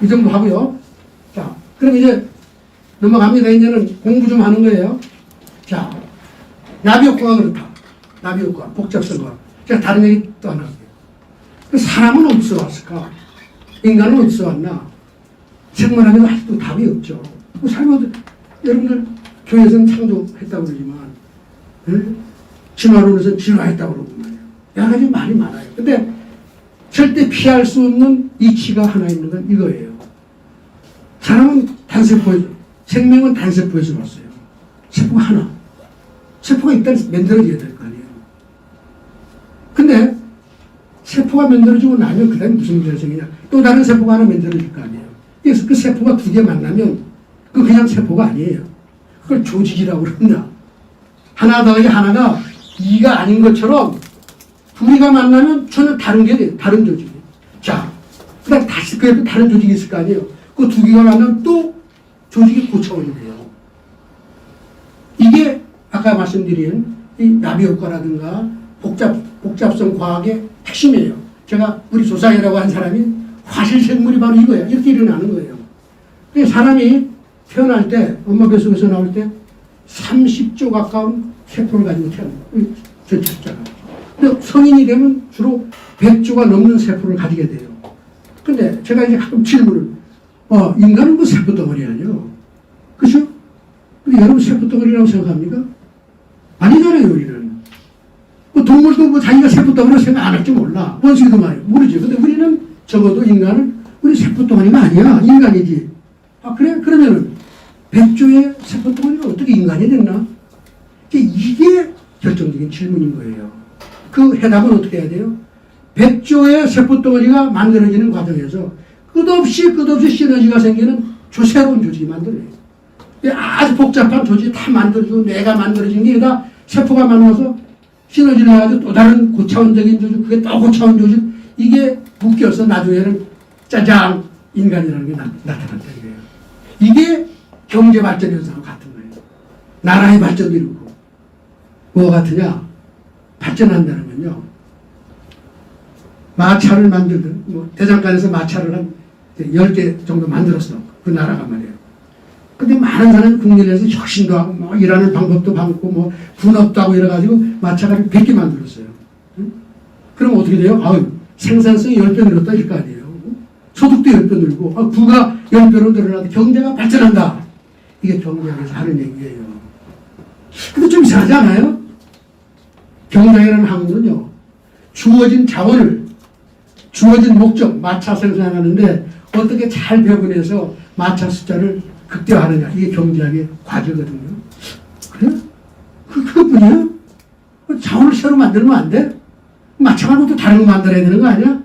이 정도 하고요. 자, 그럼 이제 넘어갑니다. 이제는 공부 좀 하는 거예요. 자, 나비효과가 그렇다. 나비효과, 복잡성과. 제가 다른 얘기 또 하나 할게요. 사람은 어디서 왔을까? 인간은 어디서 왔나? 생물학에는 아직도 답이 없죠. 사람은, 여러분들 교회에서는 창조했다고 그러지만, 진화론에서는 진화했다고 그러고 말이에요. 여러 가지 말이 많아요. 근데 절대 피할 수 없는 이치가 하나 있는 건 이거예요. 사람은 단세포에서, 생명은 단세포에서 왔어요. 세포가 하나. 세포가 일단 만들어져야 될 거 아니에요. 근데 세포가 만들어지고 나면 그 다음에 무슨 문제가 생기냐. 또 다른 세포가 하나 만들어질 거 아니에요. 그래서 그 세포가 두 개 만나면 그 그냥 세포가 아니에요. 그걸 조직이라고 그럽니다. 하나 더하기 하나가 2가 아닌 것처럼 둘이가 만나면 전혀 다른 게 돼요. 다른 조직이. 자, 그 다음 다시 그 옆에 다른 조직이 있을 거 아니에요. 그 두 개가 만나면 또 조직이 고차원이 돼요. 이게 아까 말씀드린 이 나비효과라든가 복잡성 과학의 핵심이에요. 제가 우리 조상이라고 한 사람이 화실생물이 바로 이거야. 이렇게 일어나는 거예요. 사람이 태어날 때, 엄마 뱃속에서 나올 때 30조 가까운 세포를 가지고 태어나요. 저 숫자가. 근데 성인이 되면 주로 100조가 넘는 세포를 가지게 돼요. 근데 제가 이제 가끔 질문을, 인간은 뭐 세포 덩어리 아니요? 그죠? 근데 여러분 세포 덩어리라고 생각합니까? 아니잖아요, 우리는. 뭐 동물도 뭐 자기가 세포 덩어리라고 생각 안 할지 몰라. 원숭이도 말이에요. 모르죠. 근데 우리는 적어도 인간은 우리 세포 덩어리가 아니야. 인간이지. 아, 그래? 그러면은 100조의 세포 덩어리가 어떻게 인간이 됐나? 이게 결정적인 질문인 거예요. 그 해답은 어떻게 해야 돼요? 100조의 세포 덩어리가 만들어지는 과정에서 끝없이 시너지가 생기는 새로운 조직이 만들어요. 아주 복잡한 조직이 다 만들어지고 뇌가 만들어진 게 다 세포가 만나서 시너지를 해가지고 또 다른 고차원적인 조직, 그게 또 고차원 조직, 이게 묶여서 나중에는 짜장! 인간이라는 게 나타난다 이거예요. 이게 경제 발전 현상과 같은 거예요. 나라의 발전도 이루고. 뭐 같으냐? 발전한다는 건요. 마차를 만들든, 뭐 대장간에서 마차를 한 10개 정도 만들었어. 그 나라가 말이에요. 근데 많은 사람이 국내에서 혁신도 하고, 뭐 일하는 방법도 바꾸고, 뭐 분업도 하고 이래가지고 마차가 100개 만들었어요. 응? 그럼 어떻게 돼요? 생산성이 10배 늘었다 이럴 거 아니에요. 소득도 10배 늘고, 부가 10배로 늘어나도 경제가 발전한다. 이게 경제학에서 하는 얘기예요. 근데 좀 이상하지 않아요? 경제학이라는 학문은요, 주어진 자원을, 주어진 목적, 마차 생산하는데 어떻게 잘 배분해서 마차 숫자를 극대화하느냐. 이게 경제학의 과제거든요. 그래? 그것뿐이에요? 자원을 새로 만들면 안 돼? 마차 말고 또 다른 거 만들어야 되는 거 아니야?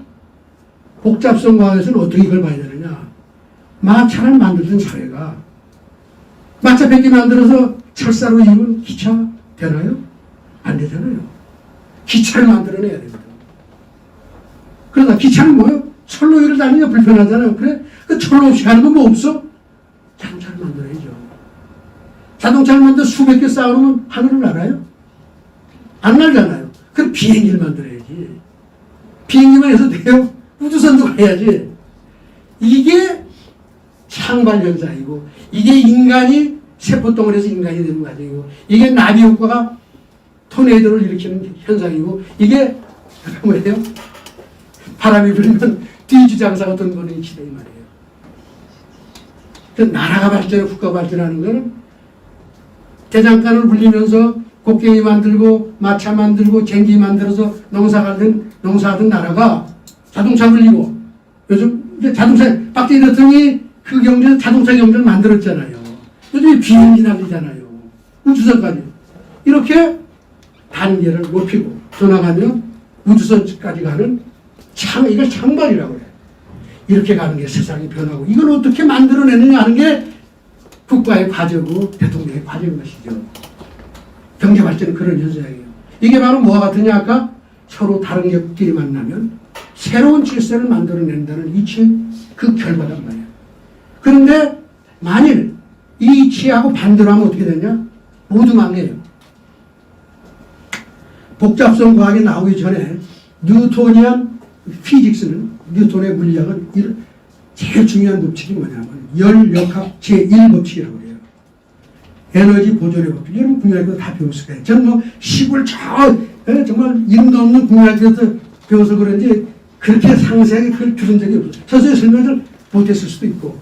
복잡성 과학에서는 어떻게 이걸 봐야 되느냐. 마차를 만들던 사회가 마차 100개 만들어서 철사로 이은 기차 되나요? 안 되잖아요. 기차를 만들어내야 됩니다. 그러다 기차는 뭐예요? 철로 위를 다니니까 불편하잖아요. 그래? 그 철로 없이 가는 건 뭐 없어? 자동차를 만들어야죠. 자동차를 만들어 수백 개 쌓아놓으면 하늘을 날아요? 안 날잖아요. 그럼 비행기를 만들어야지. 비행기만 해서 돼요? 우주선도 가야지. 이게 상반현상이고, 이게 인간이 세포덩어리에서 인간이 되는 과정이고, 이게 나비효과가 토네이도를 일으키는 현상이고, 이게 뭐예요? 바람이 불면 뒤주장사가 돈 버는 시대 이 말이에요. 그 나라가 발전, 국가 발전하는 거는 대장간을 굴리면서 곡괭이 만들고 마차 만들고 쟁기 만들어서 농사하던 나라가 자동차 굴리고, 요즘 이제 자동차 박정희 대통령이 그 경제에서 자동차 경제를 만들었잖아요. 요즘 비행기 날리잖아요. 우주선까지. 이렇게 단계를 높이고 더 나가면 우주선까지 가는 이걸 창발이라고 해요. 이렇게 가는 게 세상이 변하고, 이걸 어떻게 만들어내느냐 하는 게 국가의 과제고 대통령의 과제인 것이죠. 경제 발전은 그런 현상이에요. 이게 바로 뭐와 같으냐, 아까 서로 다른 격끼리 만나면 새로운 질서를 만들어낸다는 이치의 그 결과단 말이에요. 그런데 만일 이 이치하고 반대로 하면 어떻게 되냐? 모두 망해요. 복잡성 과학이 나오기 전에 뉴토니안 피직스는, 뉴턴의 물리학은 제일 중요한 법칙이 뭐냐면 열역학 제1법칙이라고 해요. 에너지 보존의 법칙. 여러분 국민학교 다 배웠을 거예요. 저는 뭐 시골 정말 이름도 없는 국민학교에서 배워서 그런지 그렇게 상세하게 그걸 들은 적이 없어요. 서서히 설명을 못했을 수도 있고.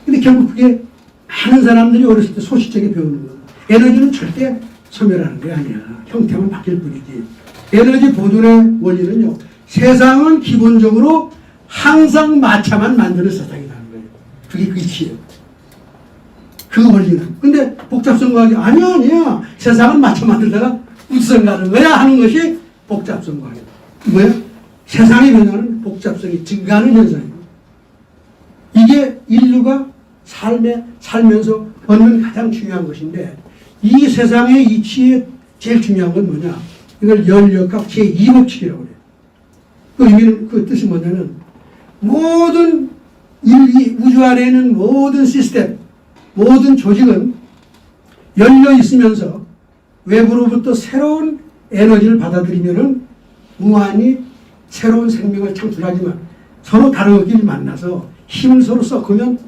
근데 결국 그게 많은 사람들이 어렸을 때 소시적에 배우는 거예요. 에너지는 절대 소멸하는 게 아니야. 형태만 바뀔 뿐이지. 에너지 보존의 원리는요. 세상은 기본적으로 항상 마차만 만드는 세상이라는 거예요. 그게 끝이에요. 그 원리는. 근데 복잡성 과학이 아니야. 세상은 마차 만들다가 우주선 가는 거야 하는 것이 복잡성 과학이에요. 뭐야? 세상의 변화는 복잡성이 증가하는 현상이에요. 이게 인류가 살면서 얻는 가장 중요한 것인데 이 세상의 이치에 제일 중요한 건 뭐냐? 이걸 열역학 제2법칙이라고 해요. 그 의미는, 그 뜻이 뭐냐면 모든 우주 안에 있는 모든 시스템, 모든 조직은 열려 있으면서 외부로부터 새로운 에너지를 받아들이면은 무한히 새로운 생명을 창출하지만 서로 다르게 만나서 힘을 서로 섞으면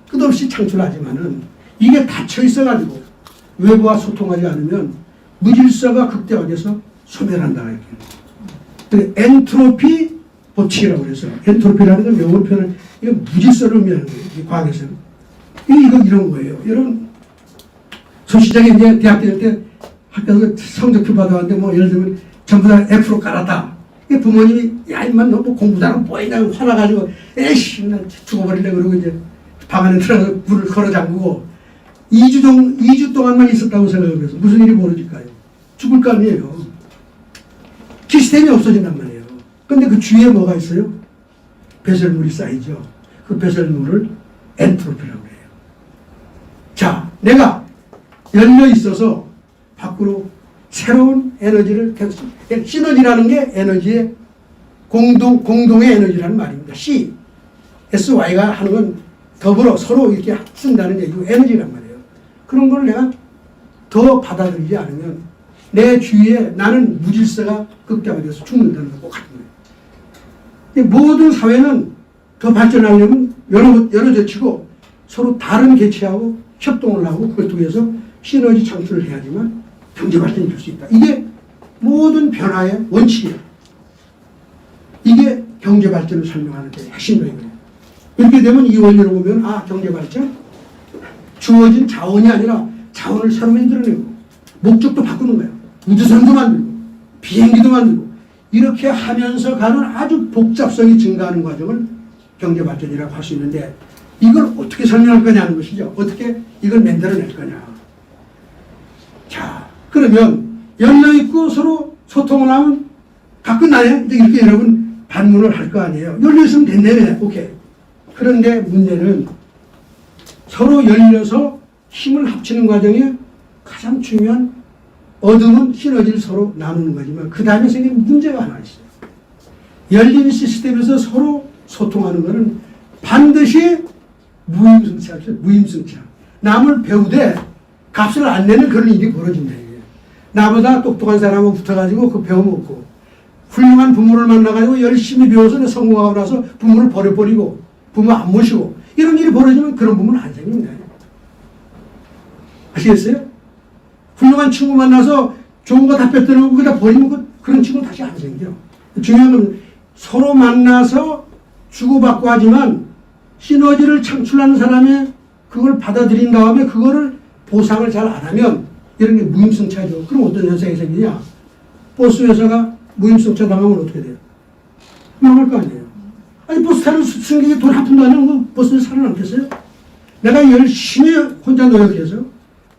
끝없이 창출하지만은 이게 닫혀 있어가지고 외부와 소통하지 않으면 무질서가 극대화돼서 소멸한다. 이렇게. 엔트로피 법칙이라고 그래서 엔트로피라는 건 영어 표현을 이거 무질서를 의미하는 거예요. 과학에서는. 이거 이런 거예요. 여러분 소시적에 이제 대학 다닐 때 학교에서 성적표 받아왔는데 뭐 예를 들면 전부 다 F로 깔았다. 부모님이 야 임만 너 뭐 공부 잘하면 뭐이냐 화나가지고 에이씨 나 죽어버릴래 그러고 이제 방 안에 들어가서 불을 걸어 잠그고 2주 동안만 있었다고 생각을 해서 무슨 일이 벌어질까요? 죽을 거 아니에요. 시스템이 없어진단 말이에요. 근데 그 주위에 뭐가 있어요? 배설물이 쌓이죠. 그 배설물을 엔트로피라고 해요. 자, 내가 열려 있어서 밖으로 새로운 에너지를 계속, 시너지라는 게 에너지의 공동의 에너지라는 말입니다. C, SY가 하는 건 더불어 서로 이렇게 쓴다는 게 이거 에너지란 말이에요. 그런 걸 내가 더 받아들이지 않으면 내 주위에 나는 무질서가 극대화돼서 죽는다는 거 같은 거예요. 모든 사회는 더 발전하려면 여러 제치고 서로 다른 개체하고 협동을 하고 그걸 통해서 시너지 창출을 해야지만 경제 발전이 될 수 있다. 이게 모든 변화의 원칙이에요. 이게 경제 발전을 설명하는 데 핵심적인 거예요. 이렇게 되면 이 원리로 보면 경제 발전 주어진 자원이 아니라 자원을 새로 만들어내고 목적도 바꾸는 거예요. 우주선도 만들고 비행기도 만들고 이렇게 하면서 가는 아주 복잡성이 증가하는 과정을 경제 발전이라고 할 수 있는데 이걸 어떻게 설명할 거냐는 것이죠. 어떻게 이걸 만들어낼 거냐. 자, 그러면 열려있고 서로 소통을 하면 다 끝나네? 이렇게 여러분 반문을 할 거 아니에요. 열려있으면 됐네. 오케이. 그런데 문제는 서로 열려서 힘을 합치는 과정에 가장 중요한 얻음은 시너지를 서로 나누는 거지만 그 다음에 생긴 문제가 하나 있어요. 열린 시스템에서 서로 소통하는 것은 반드시 무임승차. 남을 배우되 값을 안 내는 그런 일이 벌어진다. 이게. 나보다 똑똑한 사람하고 붙어가지고 그 배워먹고 훌륭한 부모를 만나가지고 열심히 배워서 성공하고 나서 부모를 버려버리고 부모 안 모시고 이런 일이 벌어지면 그런 부모는 안 생깁니다. 아시겠어요? 훌륭한 친구 만나서 좋은 거 다 뺏어내고 그다 버리면 그런 친구 다시 안 생겨. 중요한 건 서로 만나서 주고받고 하지만 시너지를 창출하는 사람의 그걸 받아들인 다음에 그거를 보상을 잘 안 하면 이런 게 무임승차죠. 그럼 어떤 현상이 생기냐? 버스 회사가 무임승차 당하면 어떻게 돼요? 망할 거 아니에요. 아니 버스 타는 승객이 돈 한 푼도 안 내면 버스를 살아남겠어요? 내가 열심히 혼자 노력해서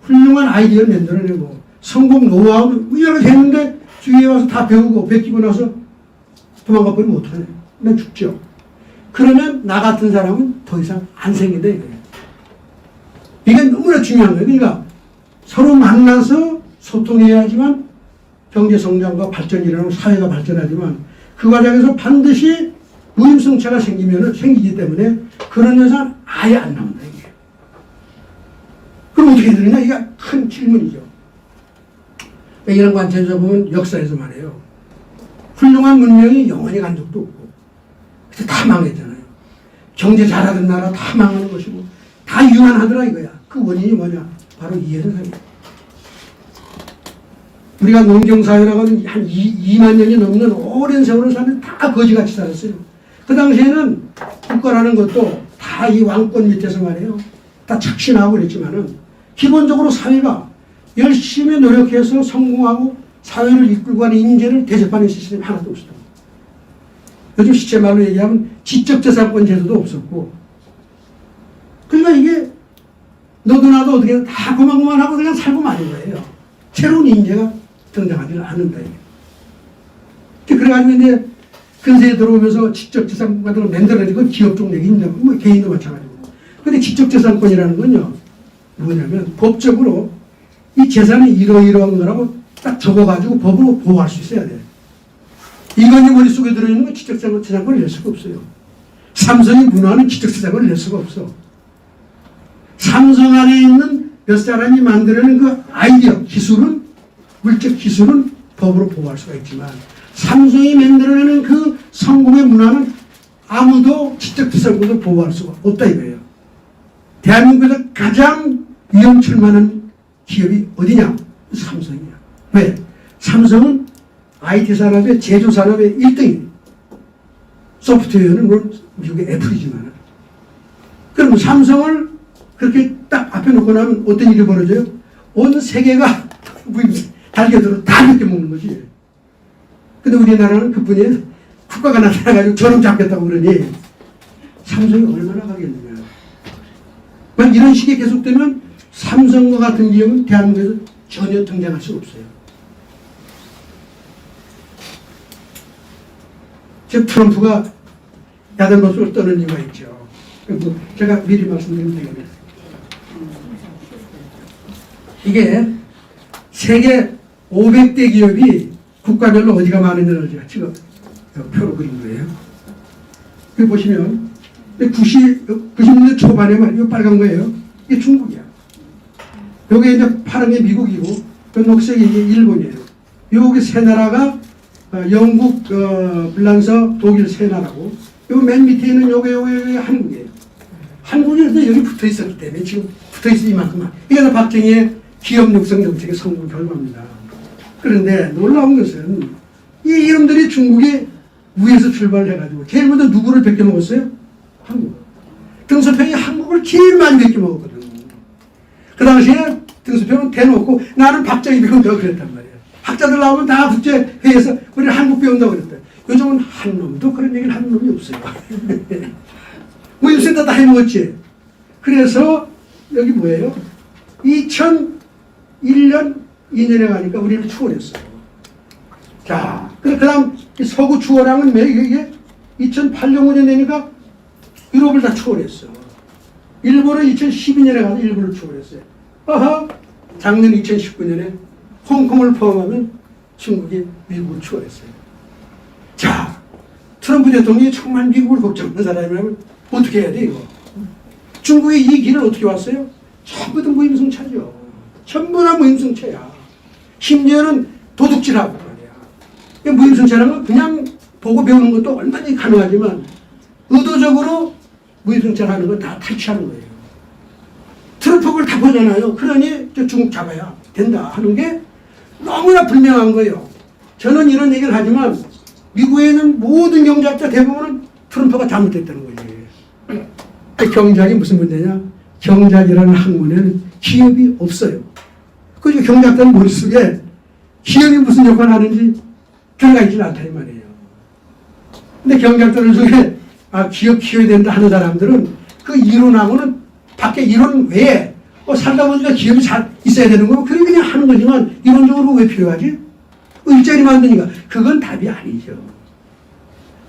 훌륭한 아이디어를 만들어내고 성공 노하우 여러 개 했는데 주위에 와서 다 배우고 베끼고 나서 도망가 버리면 어떡하냐? 난 죽죠. 그러면 나 같은 사람은 더 이상 안 생긴다 이거예요. 이게 너무나 중요한 거예요. 그러니까 서로 만나서 소통해야지만 경제 성장과 발전이 일어나고 사회가 발전하지만 그 과정에서 반드시 무임승차가 생기기 때문에 그런 현상은 아예 안 나온다 이게. 그럼 어떻게 되느냐? 이게 큰 질문이죠. 이런 관점에서 보면 역사에서 말해요. 훌륭한 문명이 영원히 간 적도 없고 다 망했잖아요. 경제 잘하던 나라 다 망하는 것이고 다 유한하더라 이거야. 그 원인이 뭐냐? 바로 이해선상이야. 우리가 농경사회라고 하는 한 2만 년이 넘는 오랜 세월을 사는 다 거지같이 살았어요. 그 당시에는 국가라는 것도 다 이 왕권 밑에서 말이에요. 다 착신하고 그랬지만은 기본적으로 사회가 열심히 노력해서 성공하고 사회를 이끌고 가는 인재를 대접하는 시스템이 하나도 없었던 거예요. 요즘 시체말로 얘기하면 지적재산권 제도도 없었고, 그러니까 이게 너도 나도 어떻게 다 고만고만하고 그냥 살고 마는 거예요. 새로운 인재가 등장하지는 않는다. 그래가지고 이제 근세에 들어오면서 지적재산권 같은 걸 만들어내고 기업 종력이 있는 뭐 개인도 마찬가지고. 근데 지적재산권이라는 건요, 뭐냐면 법적으로 이 재산이 이러이러한 거라고 딱 적어가지고 법으로 보호할 수 있어야 돼. 이건희 머릿속에 들어있는 건 지적재산권을 낼 수가 없어요. 삼성이 문화는 지적재산권을 낼 수가 없어. 삼성 안에 있는 몇 사람이 만들어낸 그 아이디어, 기술은, 물적 기술은 법으로 보호할 수가 있지만 삼성이 만들어내는 그 성공의 문화는 아무도 지적재산권을 보호할 수가 없다 이거예요. 대한민국에서 가장 위험천만한 기업이 어디냐? 삼성이야. 왜? 삼성은 IT 산업의 제조 산업의 1등이에요. 소프트웨어는 물론 미국의 애플이지만. 그럼 삼성을 그렇게 딱 앞에 놓고 나면 어떤 일이 벌어져요? 온 세계가 달걀들을 다 늦게 먹는 거지. 근데 우리나라는 그뿐이에요. 국가가 나타나가지고 저놈 잡겠다고 그러니 삼성이 얼마나 가겠느냐. 만 이런 식이 계속되면 삼성과 같은 기업은 대한민국에서 전혀 등장할 수 없어요. 즉 트럼프가 야단 법석을 떠는 이유가 있죠. 제가 미리 말씀드리면 되겠네요. 이게 세계 500대 기업이 국가별로 어디가 많은지를 제가 지금 표로 그린 거예요. 여기 보시면 90년대 초반에 말이요, 빨간 거예요. 이게 중국이야. 요게 이제 파란 게 미국이고, 요 녹색이 이게 일본이에요. 요게 세 나라가 영국, 불란서, 독일 세 나라고, 요 맨 밑에 있는 요게 한국이에요. 한국이 여기 붙어 있었기 때문에 지금 붙어 있을 이만큼만. 이게 다 박정희의 기업 육성 정책의 성공 결과입니다. 그런데 놀라운 것은 이 이름들이 중국의 위에서 출발을 해가지고 제일 먼저 누구를 베껴 먹었어요? 한국. 등소평이 한국을 제일 많이 베껴 먹었거든. 그 당시에 등소평은 대놓고 나는 박정희 배운다고 그랬단 말이에요. 학자들 나오면 다 국제회의에서 우리는 한국 배운다고 그랬대. 요즘은 한 놈도 그런 얘기를 하는 놈이 없어요. 무임센터 다 해먹었지. 그래서 여기 뭐예요? 2001년 2년에 가니까 우리를 추월했어요. 자, 그 다음 서구 추월하면 이게 2008년 5년 되니까 유럽을 다 추월했어. 일본은 2012년에 가서 일본을 추월했어요. 아하, 작년 2019년에 홍콩을 포함하면 중국이 미국을 추월했어요. 자, 트럼프 대통령이 정말 미국을 걱정하는 사람이라면 어떻게 해야 돼 이거? 중국의 이 길을 어떻게 왔어요? 전부 다 무임승차죠. 전부 다 무임승차야. 심지어는 도둑질하고 말이야. 무임승차라는 건 그냥 보고 배우는 것도 얼마든지 가능하지만 의도적으로 무임승차를 하는 건 다 탈취하는 거예요. 트럼프를 다 보잖아요. 그러니 중국 잡아야 된다 하는 게 너무나 분명한 거예요. 저는 이런 얘기를 하지만 미국에 있는 모든 경제학자 대부분은 트럼프가 잘못됐다는 거지. 경제학이 무슨 문제냐? 경제학이라는 학문에는 기업이 없어요. 그리고 경제학자는 머릿속에 기업이 무슨 역할을 하는지 들어가 있지는 않다 이 말이에요. 근데 경제학자들 중에 기업 키워야 된다 하는 사람들은 그 이론하고는 밖에 이론 외에 살다 보니까 기업이 잘 있어야 되는 거고 그래 그냥 하는 거지만 이론적으로 왜 필요하지? 일자리 만드니까 그건 답이 아니죠.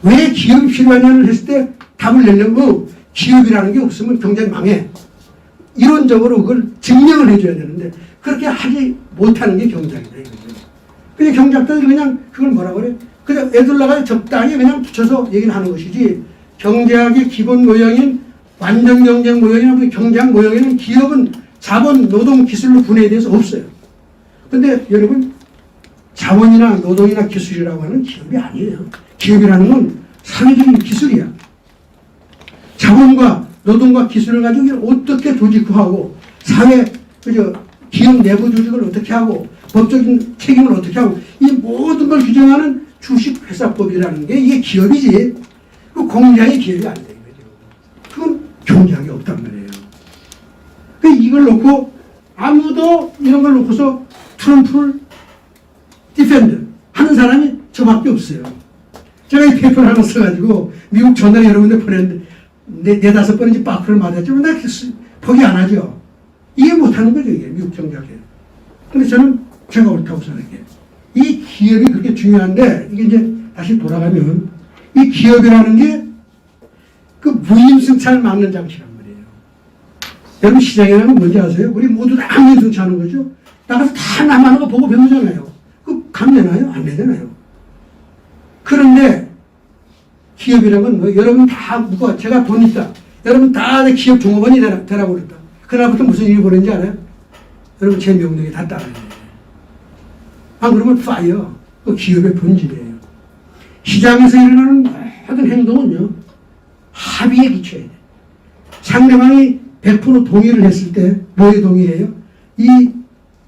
왜 기업이 필요하냐를 했을 때 답을 내려고 기업이라는 게 없으면 경제가 망해. 이론적으로 그걸 증명을 해줘야 되는데 그렇게 하지 못하는 게 경제학이다 이거죠. 그냥 경제학자들이 그냥 그걸 뭐라 그래? 그냥 애들 나가서 적당히 그냥 붙여서 얘기를 하는 것이지 경제학의 기본 모형인 완전 경제학 모형이나 경제학 모형에는 기업은 자본, 노동, 기술로 분해돼서 없어요. 근데 여러분 자본이나 노동이나 기술이라고 하는 기업이 아니에요. 기업이라는 건 사회적인 기술이야. 자본과 노동과 기술을 가지고 어떻게 조직화하고 사회, 기업 내부 조직을 어떻게 하고 법적인 책임을 어떻게 하고 이 모든 걸 규정하는 주식회사법이라는 게 이게 기업이지. 그 공장이 기업이 안 되는 거죠. 그건 경제학이 없단 말이에요. 이걸 놓고 아무도 이런 걸 놓고서 트럼프를 디펜드 하는 사람이 저밖에 없어요. 제가 이 페이퍼를 하나 써가지고 미국 전화를 여러분들 보냈는데 네다섯 번인지 빠크를 맞았지만 나 포기 안 하죠. 이해 못하는 거죠, 이게 미국 경제학에. 근데 저는 제가 옳다고 생각해요. 이 기업이 그렇게 중요한데 이게 이제 다시 돌아가면 이 기업이라는 게 그 무임승차를 막는 장치란 말이에요. 여러분 시장이라는 뭔지 아세요? 우리 모두 다 무임승차하는 거죠. 나가서 다 남하는 거 보고 배우잖아요. 그 감내나요? 안 내잖아요. 그런데 기업이라는 건 뭐 여러분 다 누가 제가 돈 있다. 여러분 다 기업 종업원이 되라고 그랬다. 그날부터 무슨 일이 벌어진지 알아요? 여러분 제 명령에 다 따라야 돼요. 안 그러면 파이어. 그 기업의 본질이에요. 시장에서 일어나는 모든 행동은요. 합의에 기초해야 돼요. 상대방이 100% 동의를 했을 때 뭐에 동의해요? 이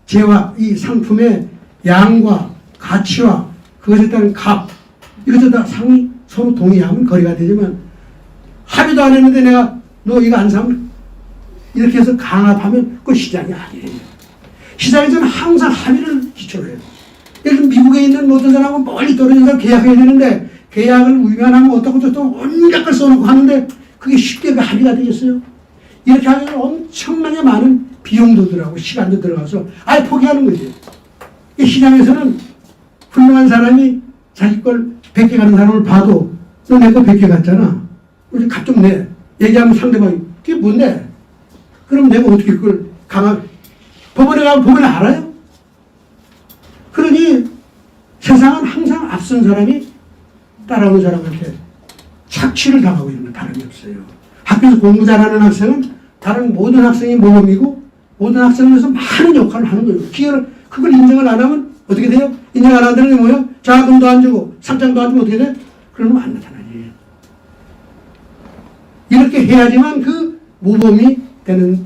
재화, 이 상품의 양과 가치와 그것에 따른 값 이것도 다 상위 서로 동의하면 거래가 되지만 합의도 안 했는데 내가 너 이거 안 사면 이렇게 해서 강압하면 그건 시장이 아니에요. 시장에서는 항상 합의를 기초로 해요. 예를 들면 미국에 있는 모든 사람은 멀리 떨어진 사람 계약해야 되는데 계약을 위반하면 어떻고 저떻고 온갖 걸 써놓고 하는데 그게 쉽게 그 합의가 되겠어요? 이렇게 하면 엄청나게 많은 비용도 들어가고 시간도 들어가서 아예 포기하는 거지. 이 시장에서는 훌륭한 사람이 자기 걸 100개 가는 사람을 봐도 너 내 거 100개 갔잖아. 우리 값 좀 내. 얘기하면 상대방이 그게 뭔데? 그럼 내가 어떻게 그걸 법원에 가면 법원에 알아요? 그러니 세상은 항상 앞선 사람이 따라오는 사람한테 착취를 당하고 있는 다름이 없어요. 학교에서 공부 잘하는 학생은 다른 모든 학생이 모범이고 모든 학생에서 많은 역할을 하는 거예요. 기회를 그걸 인정을 안 하면 어떻게 돼요? 인정 안 한다는 게 뭐예요? 자금도 안 주고 상장도 안 주면 어떻게 돼? 그러면 안 나타나지. 이렇게 해야지만 그 모범이 되는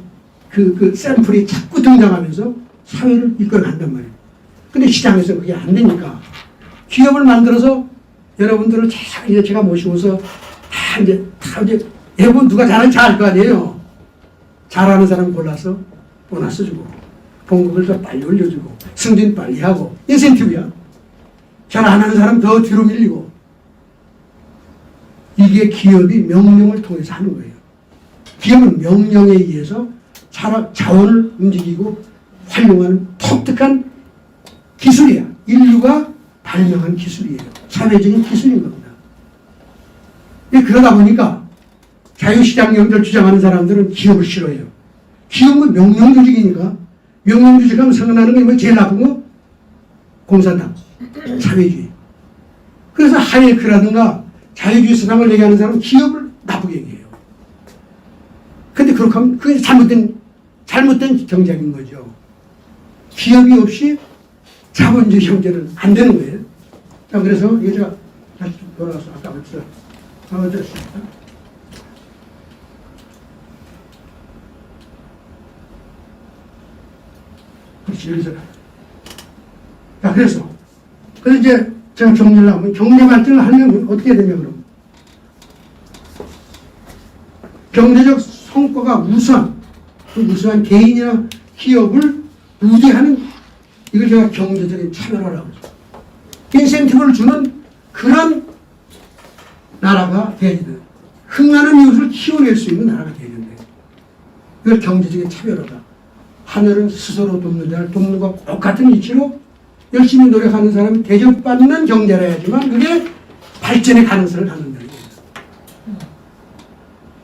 그 샘플이 자꾸 등장하면서 사회를 이끌어간단 말이에요. 근데 시장에서 그게 안 되니까 기업을 만들어서 여러분들을 이제 제가 모시고서 다 이제 여러분 누가 잘하는지 알 거 아니에요. 잘하는 사람 골라서 보너스 주고 봉급을 더 빨리 올려주고 승진 빨리 하고 인센티브야. 잘 안 하는 사람 더 뒤로 밀리고 이게 기업이 명령을 통해서 하는 거예요. 기업은 명령에 의해서 자원을 움직이고 활용하는 독특한 기술이야. 인류가 발명한 기술이에요. 사회적인 기술인 겁니다. 그러다 보니까 자유시장 경제를 주장하는 사람들은 기업을 싫어해요. 기업은 명령조직이니까 명령조직하면 생각나는 게 뭐 제일 나쁜 거? 공산당, 사회주의. 그래서 하이에크라든가 자유주의 수당을 얘기하는 사람은 기업을 나쁘게 얘기해요. 근데 그렇게 하면 그게 잘못된 경쟁인 거죠. 기업이 없이 자본주의 경제는 안 되는 거예요. 자, 그래서 이게 제가 다시 돌아가서 아까 말씀드렸습니다. 그렇지, 여기서. 자, 그래서 이제 제가 정리를 하면 경제 발전을 하려면 어떻게 해야 되냐, 그럼. 경제적 성과가 우수한, 그 우수한 개인이나 기업을 우대하는 이걸 제가 경제적인 참여라고 하죠. 인센티브를 주는 그런 나라가 돼야 돼. 흥하는 이웃을 키워낼 수 있는 나라가 돼야 된다. 이걸 경제적인 차별화다. 하늘은 스스로 돕는 자를 돕는 것과 똑같은 이치로 열심히 노력하는 사람이 대접받는 경제라 해야지만 그게 발전의 가능성을 갖는다는 거예요.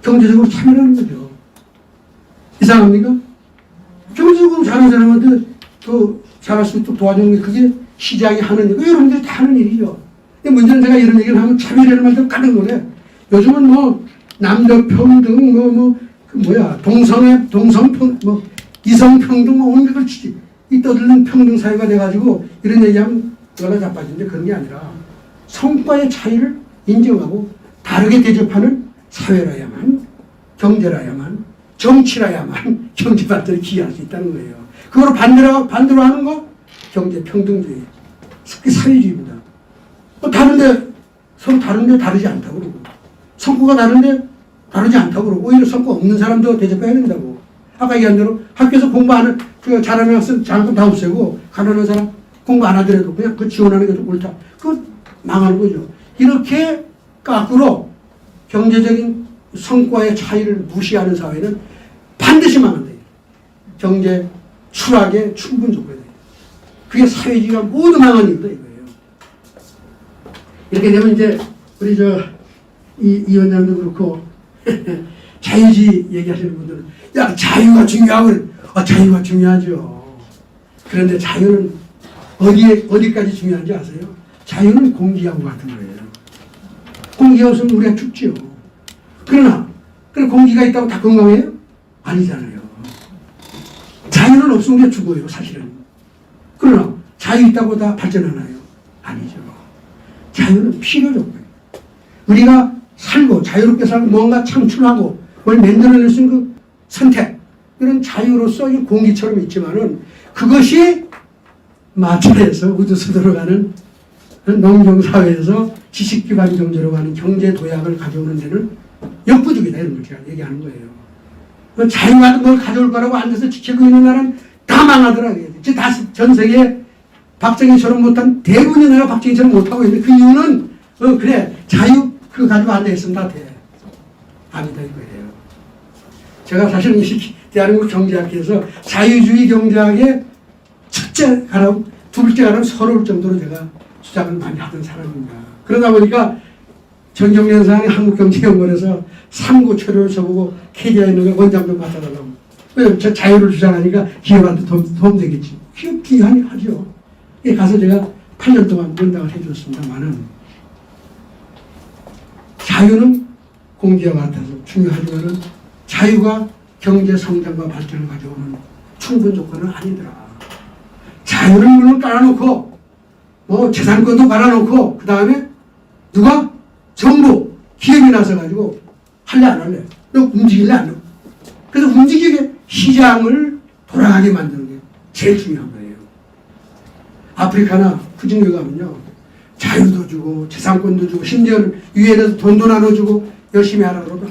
경제적으로 참여하는 거죠. 이상합니까? 경제적으로 잘하는 사람한테 또 잘할 수 있도록 도와주는 게 그게 시장이 하는 일, 여러분들이 다 하는 일이죠. 근데 문제는 제가 이런 얘기를 하면 차별이라는 말도 까는 거네. 요즘은 뭐 남녀 평등 동성평 이성 평등 온갖 걸 치지. 이 떠들는 평등 사회가 돼가지고 이런 얘기하면 연락 자빠지는데 그런 게 아니라 성과의 차이를 인정하고 다르게 대접하는 사회라야만 경제라야만, 정치라야만 경제 발전에 기여할 수 있다는 거예요. 그걸 반대로 하는 거 경제 평등주의, 사회주의입니다. 다른데 서로 다른데 다르지 않다고 그러고, 성과가 다른데 다르지 않다고 그러고, 오히려 성과 없는 사람도 대접해야 된다고. 아까 얘기한 대로 학교에서 공부하는 잘하는 학생 장학금 다 없애고, 가난한 사람 공부 안 하더라도 그냥 그 지원하는 게 좀 옳다. 그거 망하는 거죠. 이렇게 거꾸로 경제적인 성과의 차이를 무시하는 사회는 반드시 망한다. 경제 추락의 충분 조건이에요. 그게 사회주의가 모두 망한 이유다 이거예요. 이렇게 되면 이제 우리 이 위원장도 그렇고 자유주의 얘기하시는 분들은 야 자유가 중요하고 자유가 중요하죠. 그런데 자유는 어디까지 중요한지 아세요? 자유는 공기하고 같은 거예요. 공기가 없으면 우리가 죽죠. 그러나 공기가 있다고 다 건강해요? 아니잖아요. 자유는 없으면 우리가 죽어요, 사실은. 그러나 자유 있다고 다 발전하나요? 아니죠. 자유는 필요 조건이에요. 우리가 살고 자유롭게 살고 뭔가 창출하고 뭘 만들어낼 수 있는 그 선택, 이런 자유로서 이 공기처럼 있지만은 그것이 마차에서 우주수도로 가는 농경사회에서 지식기반 경제로 가는 경제 도약을 가져오는 데는 역부족이다, 이런 걸 제가 얘기하는 거예요. 자유가 뭘 가져올 거라고 앉아서 지키고 있는 나라는 다 망하더라고요. 전 세계에 박정희처럼 못한 대부분의 나라가 박정희처럼 못하고 있는데 그 이유는 그래 자유 그거 가지고 앉아있으면 다 돼. 아니다 이거예요. 제가 사실은 대한민국 경제학회에서 자유주의 경제학의 첫째 가람, 둘째 가람 서러울 정도로 제가 주장을 많이 하던 사람입니다. 그러다 보니까 정경련상의 한국경제연구원에서 삼고초려를 쳐보고 케디아에 있는 거 원장 좀 맡아달라고. 왜냐면 저 자유를 주장하니까 기업한테 도움 되겠지. 기업 기여하죠. 가서 제가 8년 동안 면담을 해줬습니다만은 자유는 공기와 같아서 중요하지만은 자유가 경제 성장과 발전을 가져오는 충분 조건은 아니더라. 자유를 물론 깔아놓고 뭐 재산권도 깔아놓고 그 다음에 누가? 정부, 기업이 나서가지고 할래 안 할래? 너 움직일래 안 해? 그래서 움직이게 시장을 돌아가게 만드는 게 제일 중요한 거예요. 아프리카나 후진국에 가면요. 자유도 주고 재산권도 주고 심지어는 유엔에서 돈도 나눠주고 열심히 하라 그러고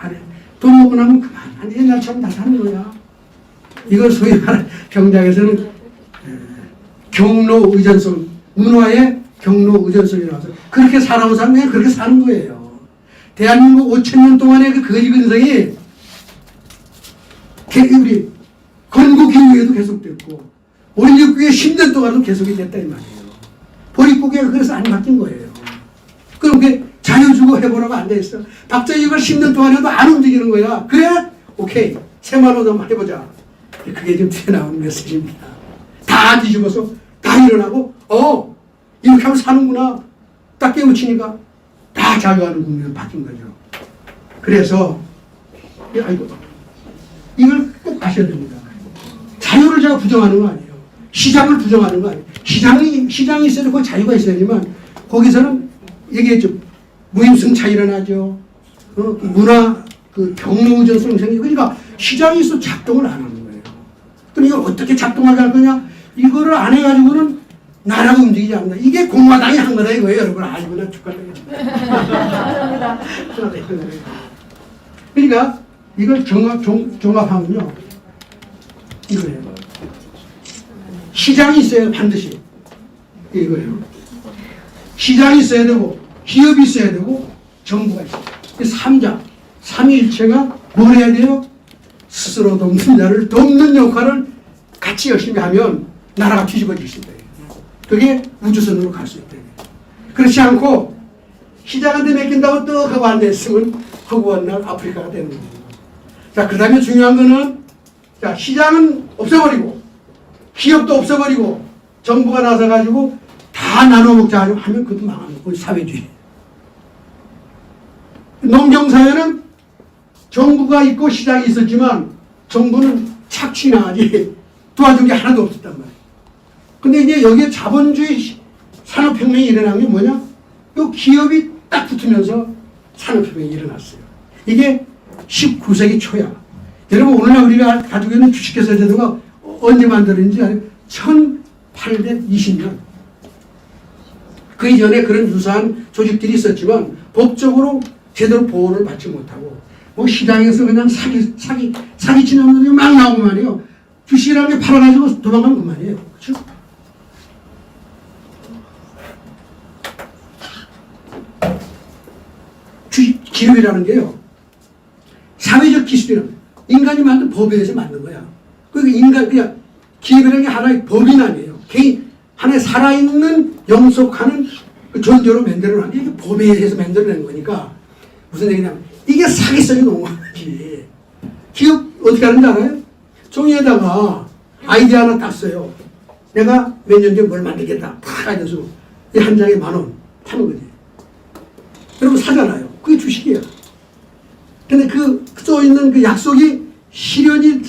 안 해. 돈 먹고 나면 그만. 옛날처럼 다 사는 거야. 이걸 소위 말하는 경제학에서는 경로 의존성, 문화의 경로 의존성이 나와서 그렇게 살아온 사람은 그냥 그렇게 사는 거예요. 대한민국 5,000년 동안의 그 거지 근성이 우리 건국 이후에도 계속됐고 5.16 10년 동안도 계속이 됐다 이 말이에요. 보릿고개가 그래서 안 바뀐 거예요. 그렇게 자유 주고 해보라고 앉아있어. 박정희가 10년 동안 해도 안 움직이는 거야. 그래? 오케이. 새만원 한번 해보자. 그게 지금 튀어나오는 메시지입니다. 다 뒤집어서 다 일어나고 이렇게 하면 사는구나. 딱 깨우치니까 다 자유하는 국민으로 바뀐 거죠. 그래서 이걸 꼭 아셔야 됩니다. 자유를 제가 부정하는 거 아니에요. 시장을 부정하는 거 아니에요. 시장이 있어야 되고 자유가 있어야지만 거기서는 얘기했죠. 무임승차 일어나죠. 문화 경로의존성 생기고 그러니까 시장이 있어 작동을 안 하는 거예요. 그럼 이걸 어떻게 작동하게 할 거냐? 이거를 안 해가지고는 나라가 움직이지 않는다. 이게 공화당이 한 거다 이거예요. 여러분 아시구나 축하드립니다. 그러니까 이걸 종합하면요. 이거예요. 시장이 있어야 반드시 이거예요. 시장이 있어야 되고 기업이 있어야 되고 정부가 있어야 돼요. 삼위일체가 뭘 해야 돼요? 스스로 돕는 자를 돕는 역할을 같이 열심히 하면 나라가 뒤집어질 수 있다. 그게 우주선으로 갈 수 있다. 그렇지 않고 시장한테 맡긴다고 또 하고 앉아있으면 허구한 날 아프리카가 되는 겁니다. 자, 그 다음에 중요한 거는 자, 시장은 없애버리고 기업도 없애버리고 정부가 나서가지고 다 나눠먹자 하면 그것도 망하는 거예요. 사회주의. 농경사회는 정부가 있고 시장이 있었지만 정부는 착취나 하지 도와준 게 하나도 없었단 말이에요. 근데 이제 여기에 자본주의 산업혁명이 일어난 게 뭐냐? 이 기업이 딱 붙으면서 산업혁명이 일어났어요. 이게 19세기 초야. 여러분, 오늘날 우리가 가지고 있는 주식회사 제도가 언제 만들어진지 알아요? 1820년. 그 이전에 그런 유사한 조직들이 있었지만 법적으로 제대로 보호를 받지 못하고 뭐 시장에서 그냥 사기치는 놈들이 막 나오고 말이에요. 주식이라는 게 팔아가지고 도망간 그만이에요. 그렇죠? 기업이라는 게요, 사회적 기술이라는 거예요. 인간이 만든 법에 의해서 만든 거야. 그러니까 그냥 기업이라는 게 하나의 법인 아니에요. 개인, 하나의 살아있는 영속하는 그 존재로 만들어낸 게 이게 법에 의해서 만들어낸 거니까 무슨 얘기냐면 이게 사기성이 너무 많지. 기업 어떻게 하는지 알아요? 종이에다가 아이디어 하나 딱 써요. 내가 몇 년 뒤에 뭘 만들겠다. 탁 아이디어 이 한 장에 10,000원 파는 거지. 여러분 사잖아요. 그게 주식이야. 근데 그 써있는 그 약속이 실천이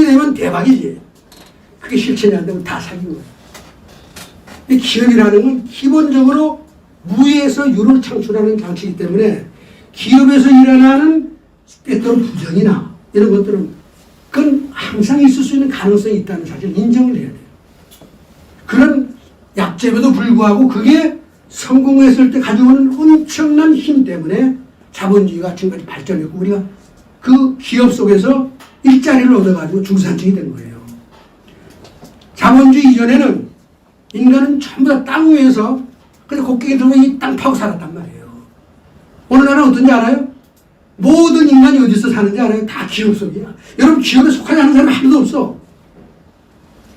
되면 대박이지. 그게 실천이 안 되면 다 사기인 거야. 이 기업이라는 건 기본적으로 무에서 유를 창출하는 장치이기 때문에 기업에서 일어나는 때때로 부정이나 이런 것들은 그건 항상 있을 수 있는 가능성이 있다는 사실을 인정을 해야 돼요. 그런 약점에도 불구하고 그게 성공했을 때 가져오는 엄청난 힘 때문에 자본주의가 지금까지 발전했고 우리가 그 기업 속에서 일자리를 얻어가지고 중산층이 된 거예요. 자본주의 이전에는 인간은 전부 다 땅 위에서 그래서 곡괭이 들고 이 땅 파고 살았단 말이에요. 오늘날은 어떤지 알아요? 모든 인간이 어디서 사는지 알아요? 다 기업 속이야. 여러분 기업에 속하지 않은 사람 하나도 없어.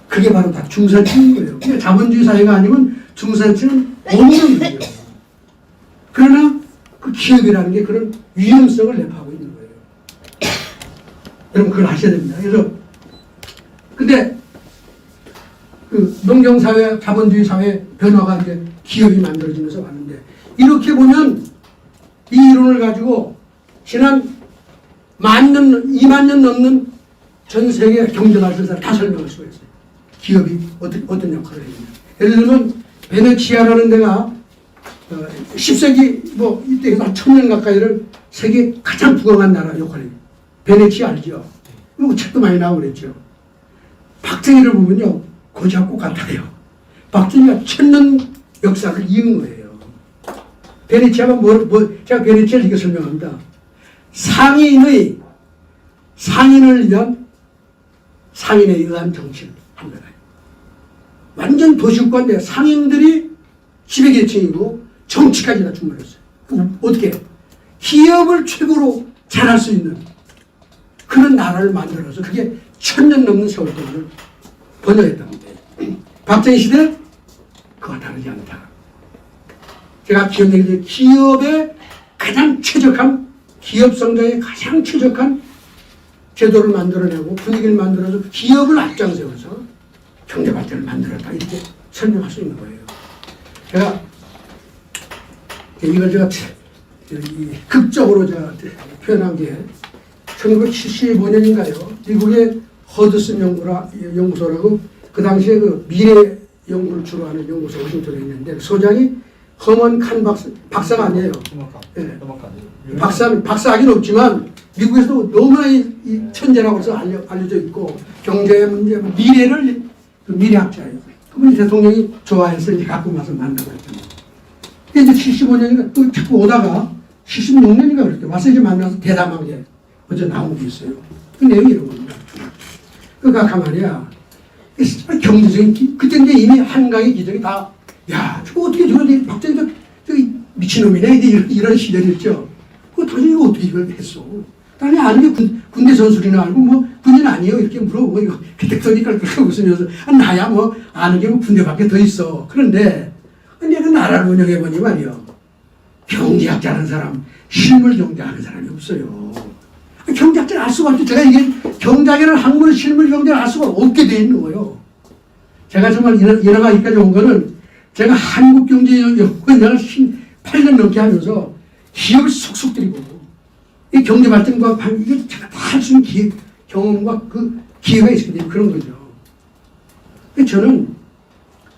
그게 바로 다 중산층인 거예요. 그러니까 자본주의 사회가 아니면 중산층은 없는 거예요. 그러나 그 기업이라는 게 그런 위험성을 내포하고 있는 거예요. 여러분 그걸 아셔야 됩니다. 그래서 근데 그 농경사회, 자본주의 사회 변화가 이제 기업이 만들어지면서 왔는데 이렇게 보면 이 이론을 가지고 지난 2만 년 넘는 전 세계 경제학자들 다 설명할 수가 있어요. 기업이 어떤 역할을 했냐. 예를 들면 베네치아라는 데가 10세기 뭐 이때 한 1000년 가까이를 세계 가장 부강한 나라 역할이에요. 베네치아 알죠? 뭐 책도 많이 나오고 그랬죠. 박정희를 보면요 고지하고 같아요. 박정희가 1000년 역사를 이은 거예요. 베네치아가 제가 베네치아를 이렇게 설명합니다. 상인을 위한 상인에 의한 정치를 한 거예요. 완전 도시국가인데 상인들이 지배계층이고 정치까지 다 충만했어요. 어떻게? 기업을 최고로 잘할 수 있는 그런 나라를 만들어서 그게 1000년 넘는 세월 동안을 번영했다는 거예요. 박정희 시대 그와 다르지 않다. 제가 기업의 기업에 가장 최적한 기업 성장에 가장 최적한 제도를 만들어내고 분위기를 만들어서 기업을 앞장세워서 경제 발전을 만들었다 이렇게 설명할 수 있는 거예요. 이걸 제가 극적으로 제가 표현한 게 1975년인가요? 미국의 허드슨 연구소라고 그 당시에 그 미래 연구를 주로 하는 연구소 워싱턴에 있는데 소장이 허먼 칸 박사가 아니에요. 네. 박사하긴 없지만 미국에서도 너무나 이 천재라고 해서 알려져 있고 경제 문제, 미래를 미래학자예요. 그분이 대통령이 좋아해서 이제 갖고 와서 만나고 했잖아요. 이제 75년인가 또 자꾸 오다가 76년인가 그랬대. 와서 이제 만나서 대담한 게 어제 나온 게 있어요. 그 내용이 이런 겁니다. 그러니까 가만이야. 경제적인 그때 이제 이미 한강의 기적이 다 야, 저거 어떻게 저런데 박정희가 저기 미친놈이네 이런 시절이었죠. 그거 도대체 어떻게 이걸 했어? 당연히 아는 게 군대 전술이나 알고 뭐 군인 아니에요 이렇게 물어보고 이거 그때부터니까 그렇게 웃으면서 나야 뭐 아는 게 뭐 군대밖에 더 있어. 그런데 내가 나라를 운영해보니 말이요. 경제학자라는 사람, 실물 경제하는 사람이 없어요. 경제학자를 알 수가 없죠. 제가 이게 경제학이라는 학문을 실물 경제를 알 수가 없게 돼 있는 거예요. 제가 정말 여러 가지까지 온 거는 제가 한국경제연구원장을 8년 넘게 하면서 기업을 쏙쏙 들이고 이 경제 발전과 이게 제가 다 할 수 있는 경험과 그 기회가 있게 되는 그런 거죠. 저는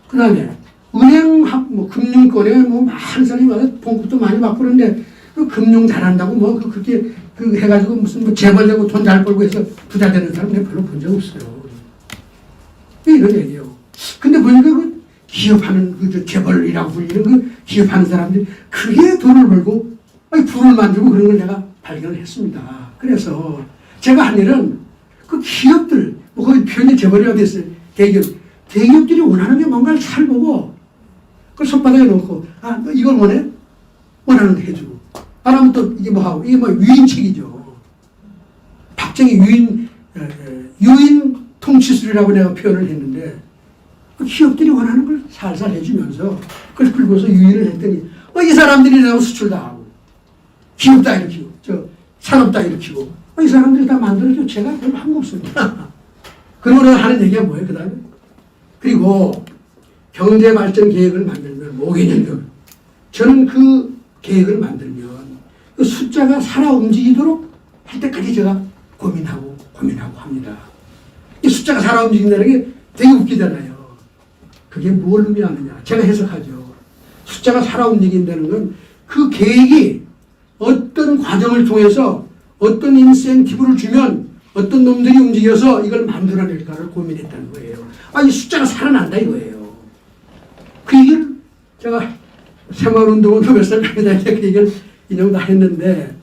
그 다음에 은행학, 뭐 금융권에 뭐 많은 사람이 와서 봉급도 많이 받고 그러는데 그 금융 잘한다고 뭐 그렇게 그 해가지고 무슨 뭐 재벌되고 돈 잘 벌고 해서 부자 되는 사람 내가 별로 본 적 없어요. 이런 얘기예요. 근데 보니까 그 기업하는 그 재벌이라고 불리는 그 기업하는 사람들이 그게 돈을 벌고 부를 만들고 그런 걸 내가 발견을 했습니다. 그래서 제가 한 일은 그 기업들, 뭐 거기 표현이 재벌이라고 됐어요. 대기업들이 원하는 게 뭔가를 잘 보고 그걸 손바닥에 놓고 너 이걸 원해? 원하는 거 해주고 안 하면 또 이게 뭐 하고 이게 뭐 유인책이죠. 박정희 유인 통치술이라고 내가 표현을 했는데 그 기업들이 원하는 걸 살살 해주면서 그걸 끌고서 유인을 했더니 이 사람들이 내가 수출 다 하고 기업 다 일으키고 산업 다 일으키고 이 사람들이 다 만들어줘. 제가 별로 한 거 없습니다. 그러고 하는 얘기가 뭐예요? 그 다음에 그리고 경제발전 계획을 만들면 5개년별 저는 그 계획을 만들면 그 숫자가 살아 움직이도록 할 때까지 제가 고민하고 합니다. 이 숫자가 살아 움직인다는 게 되게 웃기잖아요. 그게 뭘 의미하느냐. 제가 해석하죠. 숫자가 살아 움직인다는 건 그 계획이 어떤 과정을 통해서 어떤 인센티브를 주면 어떤 놈들이 움직여서 이걸 만들어낼까를 고민했다는 거예요. 이 숫자가 살아난다 이거예요. 그 얘기를 제가 새마을운동은 몇 살 가게 다닐 때 그 얘기를 인용 다 했는데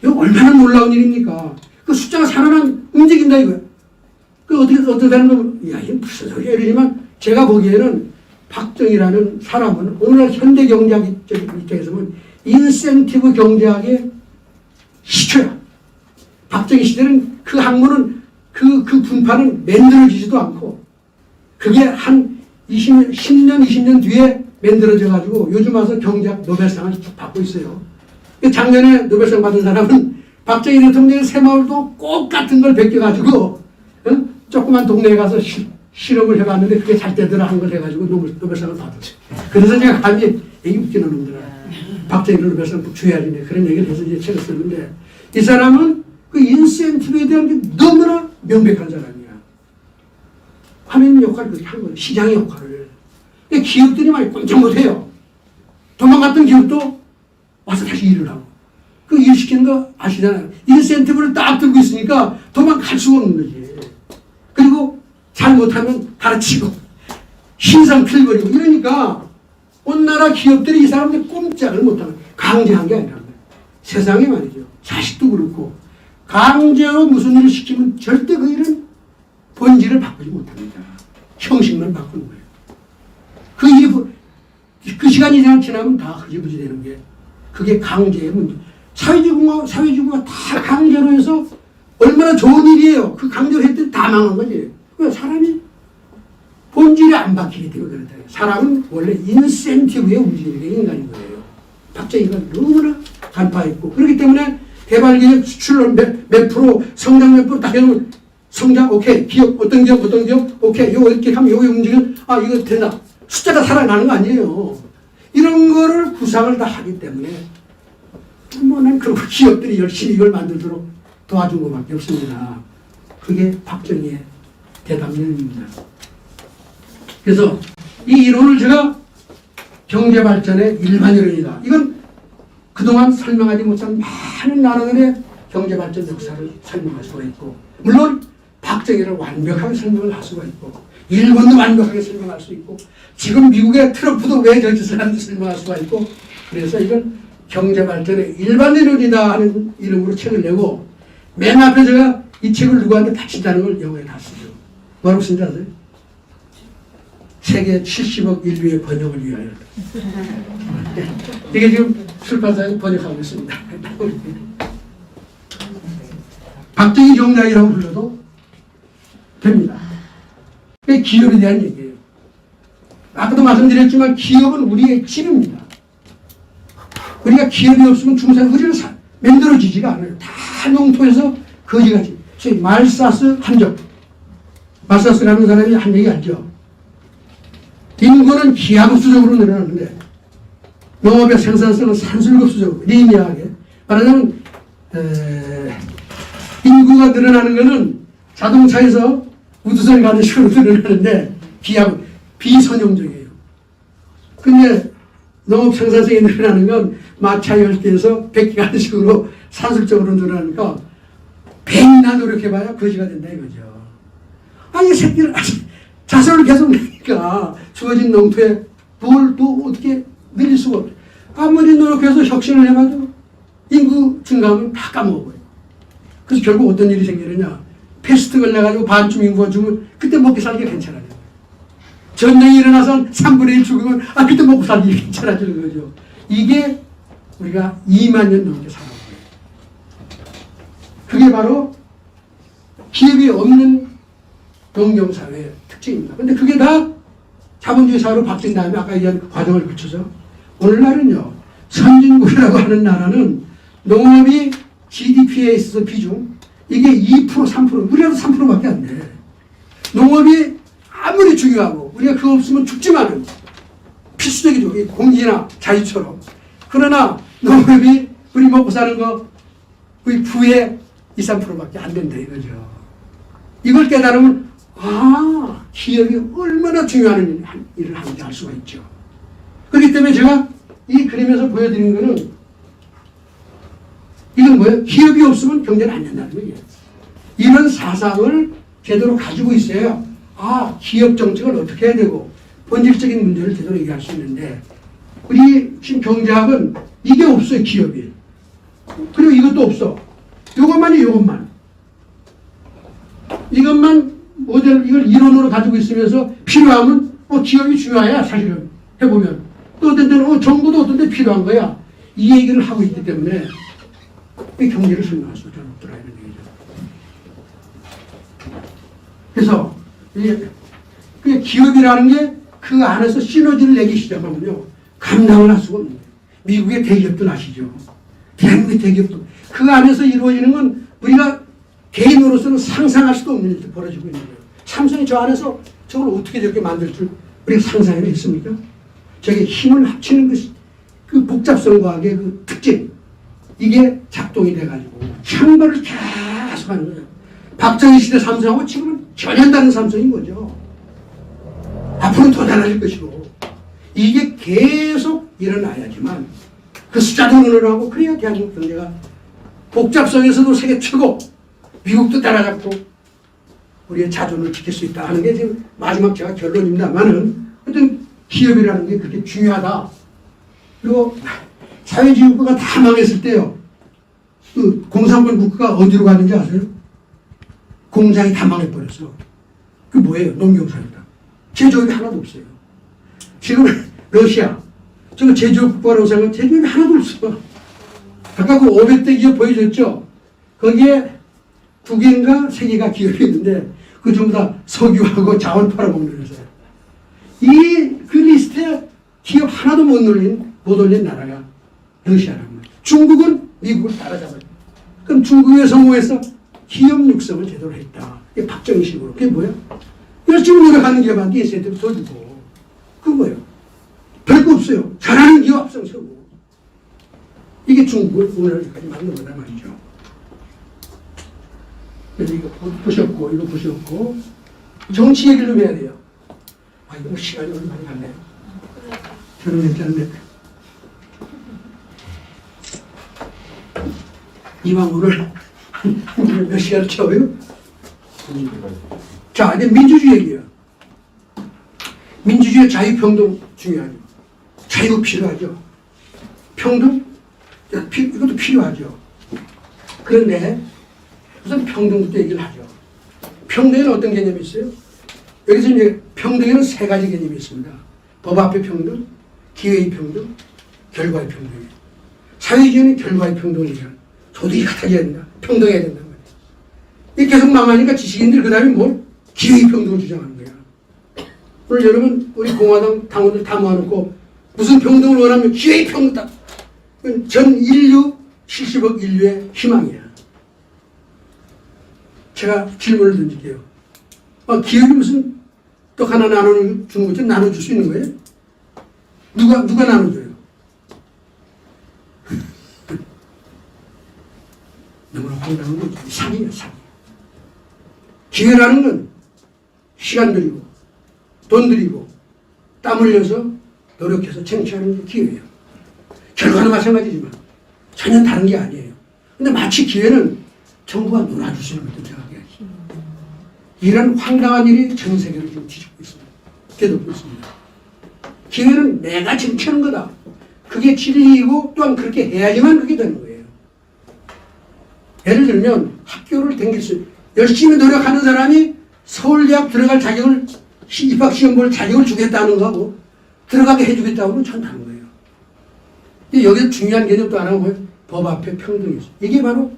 이거 얼마나 놀라운 일입니까? 그 숫자가 움직인다 이거예요. 그 어떻게 되는 거면 이게 무슨 소리야 이러지만 제가 보기에는 박정희라는 사람은 오늘날 현대 경제학 입장에서 보면 인센티브 경제학의 시초야. 박정희 시대는 그 학문은 그 분파는 만들어지지도 않고 그게 한 10년 20년 뒤에 만들어져 가지고 요즘 와서 경제학 노벨상을 받고 있어요. 작년에 노벨상 받은 사람은 박정희 대통령의 새마을도 꼭 같은 걸 베껴가지고 조그만 동네에 가서 실험을 해봤는데 그게 잘 되더라 한 걸 해가지고 노벨상을 받았죠. 그래서 제가 감히 얘기 웃기는 놈들아 박정희를 노벨상 줘야지 그런 얘기를 해서 이제 책을 썼는데 이 사람은 그 인센티브에 대한 게 너무나 명백한 사람이야. 화면 역할을 그렇게 한 거예요. 시장의 역할을. 기업들이 많이 꼼짝 못해요. 도망갔던 기업도 와서 다시 일을 하고. 그 일 시키는 거 아시잖아요. 인센티브를 딱 들고 있으니까 도망갈 수가 없는 거지. 그리고 잘못하면 가르치고 신상 필버리고 이러니까 온 나라 기업들이 이 사람들 꼼짝을 못하는 강제한 게 아니라 세상에 말이죠. 자식도 그렇고 강제로 무슨 일을 시키면 절대 그 일은 본질을 바꾸지 못합니다. 형식만 바꾸는 거예요. 그 일이 그 시간이 지나면 다 흐지부지 되는 게 그게 강제의 문제. 사회주의가 다 강제로 해서 얼마나 좋은 일이에요. 그 강제로 했더니 다 망한 거지. 왜 사람이 본질이 안 바뀌기 때문에 그렇다. 사람은 원래 인센티브에 움직이는 게 인간인 거예요. 박정희가 너무나 간파했고 그렇기 때문에 개발기업 수출을 몇 프로 성장 몇 프로 다 해놓으면 성장 오케이 기업 어떤 기업 오케이 요거 이렇게 하면 요거 움직이면 이거 된다. 숫자가 살아나는 거 아니에요. 이런 거를 구상을 다 하기 때문에 난 그리고 기업들이 열심히 이걸 만들도록 도와준 것밖에 없습니다. 그게 박정희의 대담론입니다. 그래서 이 이론을 제가 경제발전의 일반 이론이다. 이건 그동안 설명하지 못한 많은 나라들의 경제발전 역사를 설명할 수가 있고 물론 박정희를 완벽하게 설명을 할 수가 있고 일본도 완벽하게 설명할 수 있고 지금 미국의 트럼프도 왜 저 짓을 하는지 설명할 수가 있고 그래서 이건 경제발전의 일반 이론이다 하는 이름으로 책을 내고 맨 앞에 제가 이 책을 누구한테 바친다는 걸 영어에 다 쓰죠. 뭐라고 쓴지 아세요? 세계 70억 인류의 번영을 위하여. 이게 지금 출판사에 번역하고 있습니다. 박정희 경제학이라고 불러도 됩니다. 그게 기업에 대한 얘기예요. 아까도 말씀드렸지만 기업은 우리의 집입니다. 우리가 기업이 없으면 중산 의리를 만들어지지가 않아요. 다 농토에서 거지같이. 소위 말사스 한적. 말사스라는 사람이 한 얘기 알죠. 인구는 기하급수적으로 늘어나는데 농업의 생산성은 산술급수적으로 리니어하게 말하자면 인구가 늘어나는 것은 자동차에서 우주선 가는 식으로 늘어나는데 비선형적이에요. 근데 농업 생산성이 늘어나는 건 마차 10개에서 100개 가는 식으로 산술적으로 늘어나니까 백날 노력해봐야 거지가 된다 이거죠. 아니 새끼를 자손을 계속 내니까 주어진 농토에 뭘 또 어떻게 늘릴 수가 없죠. 아무리 노력해서 혁신을 해봐도 인구 증가하면 다 까먹어요. 그래서 결국 어떤 일이 생기느냐. 패스트 걸려가지고 반쯤 인구가 죽으면 그때 먹고 살기가 괜찮아요. 전쟁이 일어나서 3분의 1 죽으면 그때 먹고 살기 괜찮아지는 거죠. 이게 우리가 2만 년 넘게 살아온 거예요. 그게 바로 기업이 없는 농경사회의 특징입니다. 근데 그게 다 자본주의 사회로 바뀐 다음에 아까 얘기한 그 과정을 거쳐서 오늘날은요, 선진국이라고 하는 나라는 농업이 GDP에 있어서 비중, 이게 2%, 3%, 우리나라도 3%밖에 안 돼. 농업이 아무리 중요하고, 우리가 그거 없으면 죽지만은 필수적이죠. 공기나 자유처럼. 그러나 농업이 우리 먹고 사는 거, 우리 부의 2, 3%밖에 안 된다 이거죠. 이걸 깨달으면, 기업이 얼마나 중요한 일을 하는지 알 수가 있죠. 그렇기 때문에 제가 이 그림에서 보여드리는 거는 이건 뭐예요? 기업이 없으면 경제는 안 된다는 거예요. 이런 사상을 제대로 가지고 있어야 기업 정책을 어떻게 해야 되고 본질적인 문제를 제대로 얘기할 수 있는데 우리 지금 경제학은 이게 없어요. 기업이. 그리고 이것도 없어. 이것만 이것만 모델 이걸 이론으로 가지고 있으면서 필요하면 기업이 중요해야 사실은 해보면 또 어떤 때는 정부도 어떤 때 필요한 거야. 이 얘기를 하고 있기 때문에 이 경제를 설명할 수가 잘 없더라 이런 얘기죠. 그래서 이 기업이라는 게 그 안에서 시너지를 내기 시작하면요 감당을 할 수가 없는 거예요. 미국의 대기업도 아시죠. 대한민국의 대기업도 그 안에서 이루어지는 건 우리가 개인으로서는 상상할 수도 없는 일이 벌어지고 있는 거예요. 삼성이 저 안에서 저걸 어떻게 저렇게 만들 줄 우리가 상상해냈습니까? 저게 힘을 합치는 것이 그 복잡성 과학의 그 특징 이게 작동이 돼가지고 창궐을 계속 하는 거예요. 박정희 시대 삼성하고 지금은 전혀 다른 삼성인 거죠. 앞으로 더 달라질 것이고 이게 계속 일어나야지만 그 숫자도 늘어나고 그래야 대한민국 경제가 복잡성에서도 세계 최고 미국도 따라잡고 우리의 자존을 지킬 수 있다 하는 게 지금 마지막 제가 결론입니다만은 어떤 기업이라는 게 그렇게 중요하다. 그리고 사회주의 국가가 다 망했을 때요. 그 공산권 국가가 어디로 가는지 아세요? 공장이 다 망해버렸어. 그 뭐예요? 농경사회다. 제조업이 하나도 없어요. 지금 러시아 저거 제조업 국가라고 생각하면 제조업이 하나도 없어. 아까 그 500대 기업 보여줬죠? 거기에 2개인가 3개가 기업이 있는데 그 전부 다 석유하고 자원 팔아먹는 회사예요. 그 리스트에 기업 하나도 못 올린 나라가 러시아라는 거예요. 중국은 미국을 따라잡아요. 그럼 중국에 성공해서 기업 육성을 제대로 했다. 이게 박정희식으로. 그게 뭐야? 열심히 노력하는 기업한테 인센티브 더 주고. 그건 뭐예요? 별거 없어요. 잘하는 기업 앞장서고. 이게 중국을 오늘까지 만든 거다 말이죠. 그래서 이거 보셨고, 이거 보셨고, 정치 얘기를 좀 해야 돼요. 이거 시간이 오늘 많이 갔네요. 저는 괜찮은데. 이왕 오늘 몇 시간을 채워요? 자, 이제 민주주의 얘기예요. 민주주의 자유평등 중요하죠. 자유가 필요하죠. 평등? 이것도 필요하죠. 그런데 우선 평등부터 얘기를 하죠. 평등에는 어떤 개념이 있어요? 여기서 이제 평등에는 3가지 개념이 있습니다. 법 앞의 평등, 기회의 평등, 결과의 평등이에요. 사회주의는 결과의 평등을 얘기하는 소득이 같아져야 된다. 평등해야 된단 말이에요. 이게 계속 망하니까 지식인들이 그 다음에 뭘? 기회의 평등을 주장하는 거야. 오늘 여러분 우리 공화당 당원들 다 모아놓고 무슨 평등을 원하면 기회의 평등다. 전 인류 70억 인류의 희망이야. 제가 질문을 던질게요. 기업이 무슨 떡 하나 나눠주는 것처럼 나눠줄 수 있는 거예요? 누가 나눠줘요? 너무나 황당한 건 사기야, 사기. 기회라는 건 시간 들이고 돈 들이고 땀 흘려서 노력해서 쟁취하는 게 기회예요. 결과는 마찬가지지만 전혀 다른 게 아니에요. 근데 마치 기회는 정부가 놀아줄 수 있는 것도 생각해야지. 이런 황당한 일이 전 세계를 지금 뒤집고 있습니다. 뒤덮고 있습니다. 기회는 내가 쟁취하는 거다. 그게 진리이고 또한 그렇게 해야지만 그게 되는 거예요. 예를 들면 학교를 다닐 수 열심히 노력하는 사람이 서울대학 들어갈 자격을 입학시험 볼 자격을 주겠다는 거하고 들어가게 해주겠다고 하면 전 다른 거예요. 여기서 중요한 개념 또 하나가 뭐예요? 법 앞에 평등이 있어요. 이게 바로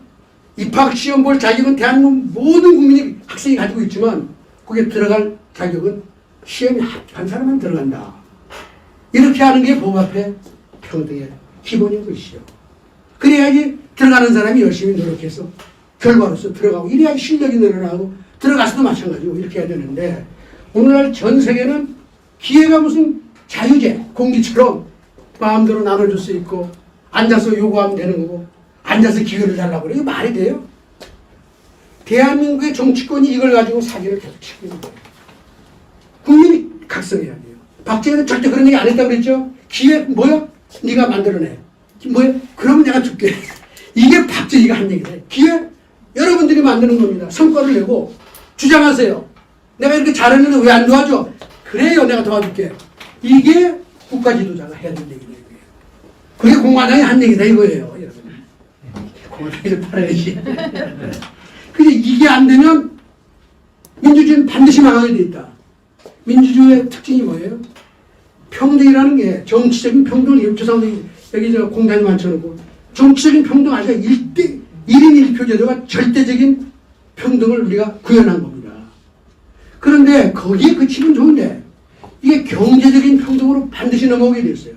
입학시험 볼 자격은 대한민국 모든 국민이 학생이 가지고 있지만 거기에 들어갈 자격은 시험에 합격한 사람만 들어간다. 이렇게 하는 게 법 앞에 평등의 기본인 것이죠. 그래야지 들어가는 사람이 열심히 노력해서 결과로서 들어가고 이래야 실력이 늘어나고 들어가서도 마찬가지고 이렇게 해야 되는데 오늘날 전 세계는 기회가 무슨 자유제 공기처럼 마음대로 나눠줄 수 있고 앉아서 요구하면 되는 거고 앉아서 기회를 달라고 그래. 이게 말이 돼요? 대한민국의 정치권이 이걸 가지고 사기를 계속 치고 있는 거예요. 국민이 각성해야 돼요. 박정희는 절대 그런 얘기 안 했다고 그랬죠? 기회 뭐야? 네가 만들어내. 뭐야? 그러면 내가 줄게. 이게 박정희가 한 얘기다. 기회 여러분들이 만드는 겁니다. 성과를 내고 주장하세요. 내가 이렇게 잘했는데 왜 안 도와줘? 그래요. 내가 도와줄게. 이게 국가 지도자가 해야 될 얘기다. 그게 공화당이 한 얘기다 이거예요. 여러분. 공화당을 팔아야지. 근데 이게 안 되면 민주주의는 반드시 망하게 돼 있다. 민주주의의 특징이 뭐예요? 평등이라는 게 정치적인 평등을 조상들이 여기 저 공단이 많쳐놓고 정치적인 평등 아니라 1인 1표 제도가 절대적인 평등을 우리가 구현한 겁니다. 그런데 거기에 그치면 좋은데 이게 경제적인 평등으로 반드시 넘어오게 됐어요.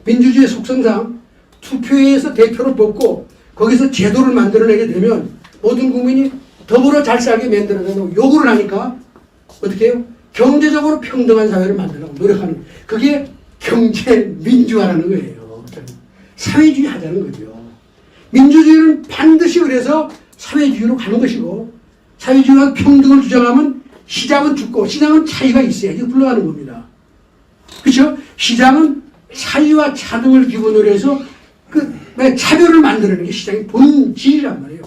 민주주의 속성상 투표에서 대표를 뽑고 거기서 제도를 만들어내게 되면 모든 국민이 더불어 잘 살게 만들어내고 요구를 하니까 어떻게 해요? 경제적으로 평등한 사회를 만들려고 노력하는 그게 경제 민주화라는 거예요. 사회주의 하자는 거죠. 민주주의는 반드시 그래서 사회주의로 가는 것이고 사회주의가 평등을 주장하면 시장은 죽고 시장은 차이가 있어야지 굴러가는 겁니다. 그렇죠? 시장은 차이와 차등을 기본으로 해서 그 차별을 만들어내는 게 시장의 본질이란 말이에요.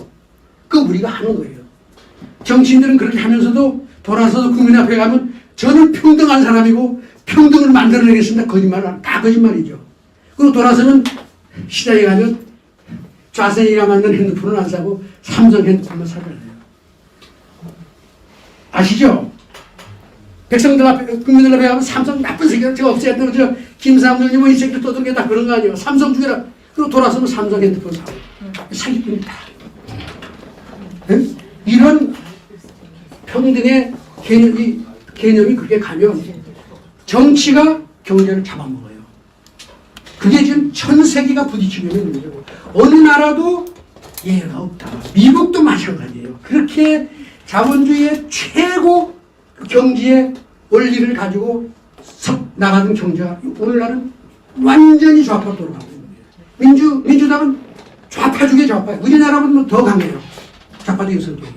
그거 우리가 하는 거예요. 정치인들은 그렇게 하면서도 돌아서서 국민 앞에 가면 저는 평등한 사람이고 평등을 만들어내겠습니다. 거짓말은 다 거짓말이죠. 그리고 돌아서는 시장에 가면 좌선이가 만든 핸드폰을 안 사고 삼성 핸드폰만 사잖아요. 아시죠? 백성들 앞에, 국민들 앞에 가면 삼성 나쁜 새끼들 제가 없애야 되는 저 김삼dol님 뭐 이 새끼들 떠들게 다 그런 거 아니에요. 삼성 죽여라. 그리고 돌아서면 삼성 핸드폰 사고. 사기꾼이다. 네? 이런 평등의 개념이 그렇게 가면 정치가 경제를 잡아먹어요. 그게 지금 전 세계가 부딪히고 있는 문제고 어느 나라도 예외가 없다. 미국도 마찬가지예요. 그렇게 자본주의의 최고 경제의 원리를 가지고 나가는 경제가 오늘날은 완전히 좌파로 돌아가고 있는 거예요. 민주당은 좌파중에 좌파예요. 우리나라보다 더 강해요. 좌파적인 성격이.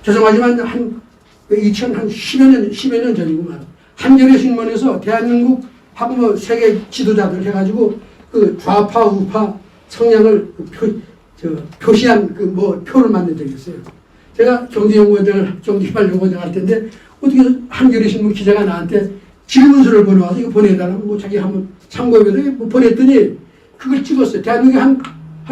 죄송하지만 한 10여 년 전이구만. 한겨레 신문에서 대한민국 하고 뭐 세계 지도자들 해가지고 그 좌파 우파 성향을 표시한 그 뭐 표를 만든 적이 있어요. 제가 경제개발연구원장 할 텐데 어떻게 한겨레 신문 기자가 나한테 질문서를 보내와서 이거 보내달라고 뭐 자기 한번 참고해서 뭐 보냈더니 그걸 찍었어요. 대한민국에 한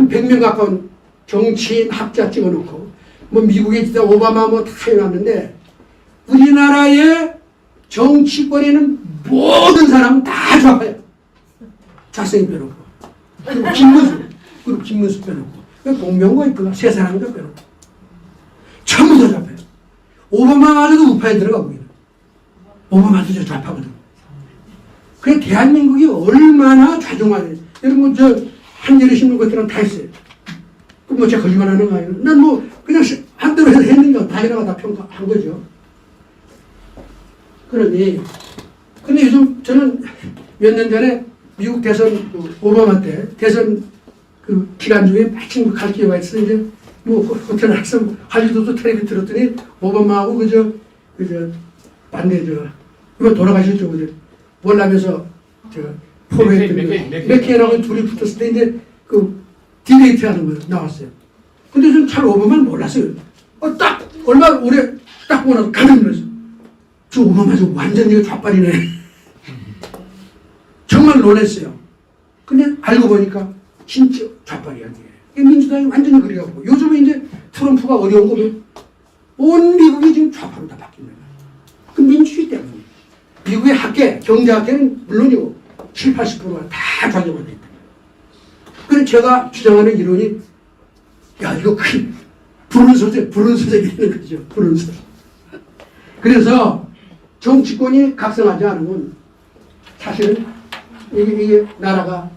100명 가까운 정치인 학자 찍어놓고 뭐 미국에 진짜 오바마 뭐 다 해놨는데 우리나라의 정치권에는 모든 사람은 다 좌파예요. 자성이 빼놓고 그리고 김문수 빼놓고 공명고 있구나 세 사람도 빼놓고 전부 다 좌파예요. 오바마마저도 우파에 들어가 보기는 오바마도 저 좌파거든. 그래 대한민국이 얼마나 좌종화돼. 여러분 저 한겨레 신문 것들은 다 했어요. 그럼 뭐 제가 거짓말하는 거 아니에요? 난 뭐 그냥 한대로 해서 했는 거 다이나가 다 평가한 거죠. 그러니 근데 요즘 저는 몇 년 전에 미국 대선 오바마 때 대선 그 기간 중에 마침 갈 기회가 있어 이제 뭐 호텔 가서 할리우드 텔레비 들었더니 오바마하고 그저 반대 이거 돌아가셨죠 그저 월남에서 포로했던 맥케인하고 둘이 붙었을 때 이제 그 디베이트 하는 거 나왔어요. 근데 저는 잘 오바마는 몰랐어요. 딱 얼마 오래 딱 보고 나서 가는 거였어요. 저 오바마 저 완전 이거 좌빨이네. 정말 놀랐어요. 근데 알고 보니까 진짜 좌빨이야. 민주당이 완전히 그래갖고 요즘에 이제 트럼프가 어려운 거면 온 미국이 지금 좌파로 다 바뀐 거야. 그 민주주의 때문에. 미국의 학계, 경제학계는 물론이고 70, 80%가 다 좌파가 됐다. 그래서 제가 주장하는 이론이 야 이거 큰 불운 소재, 되는 거죠. 불운 소재. 그래서 정치권이 각성하지 않으면 사실은 이게 나라가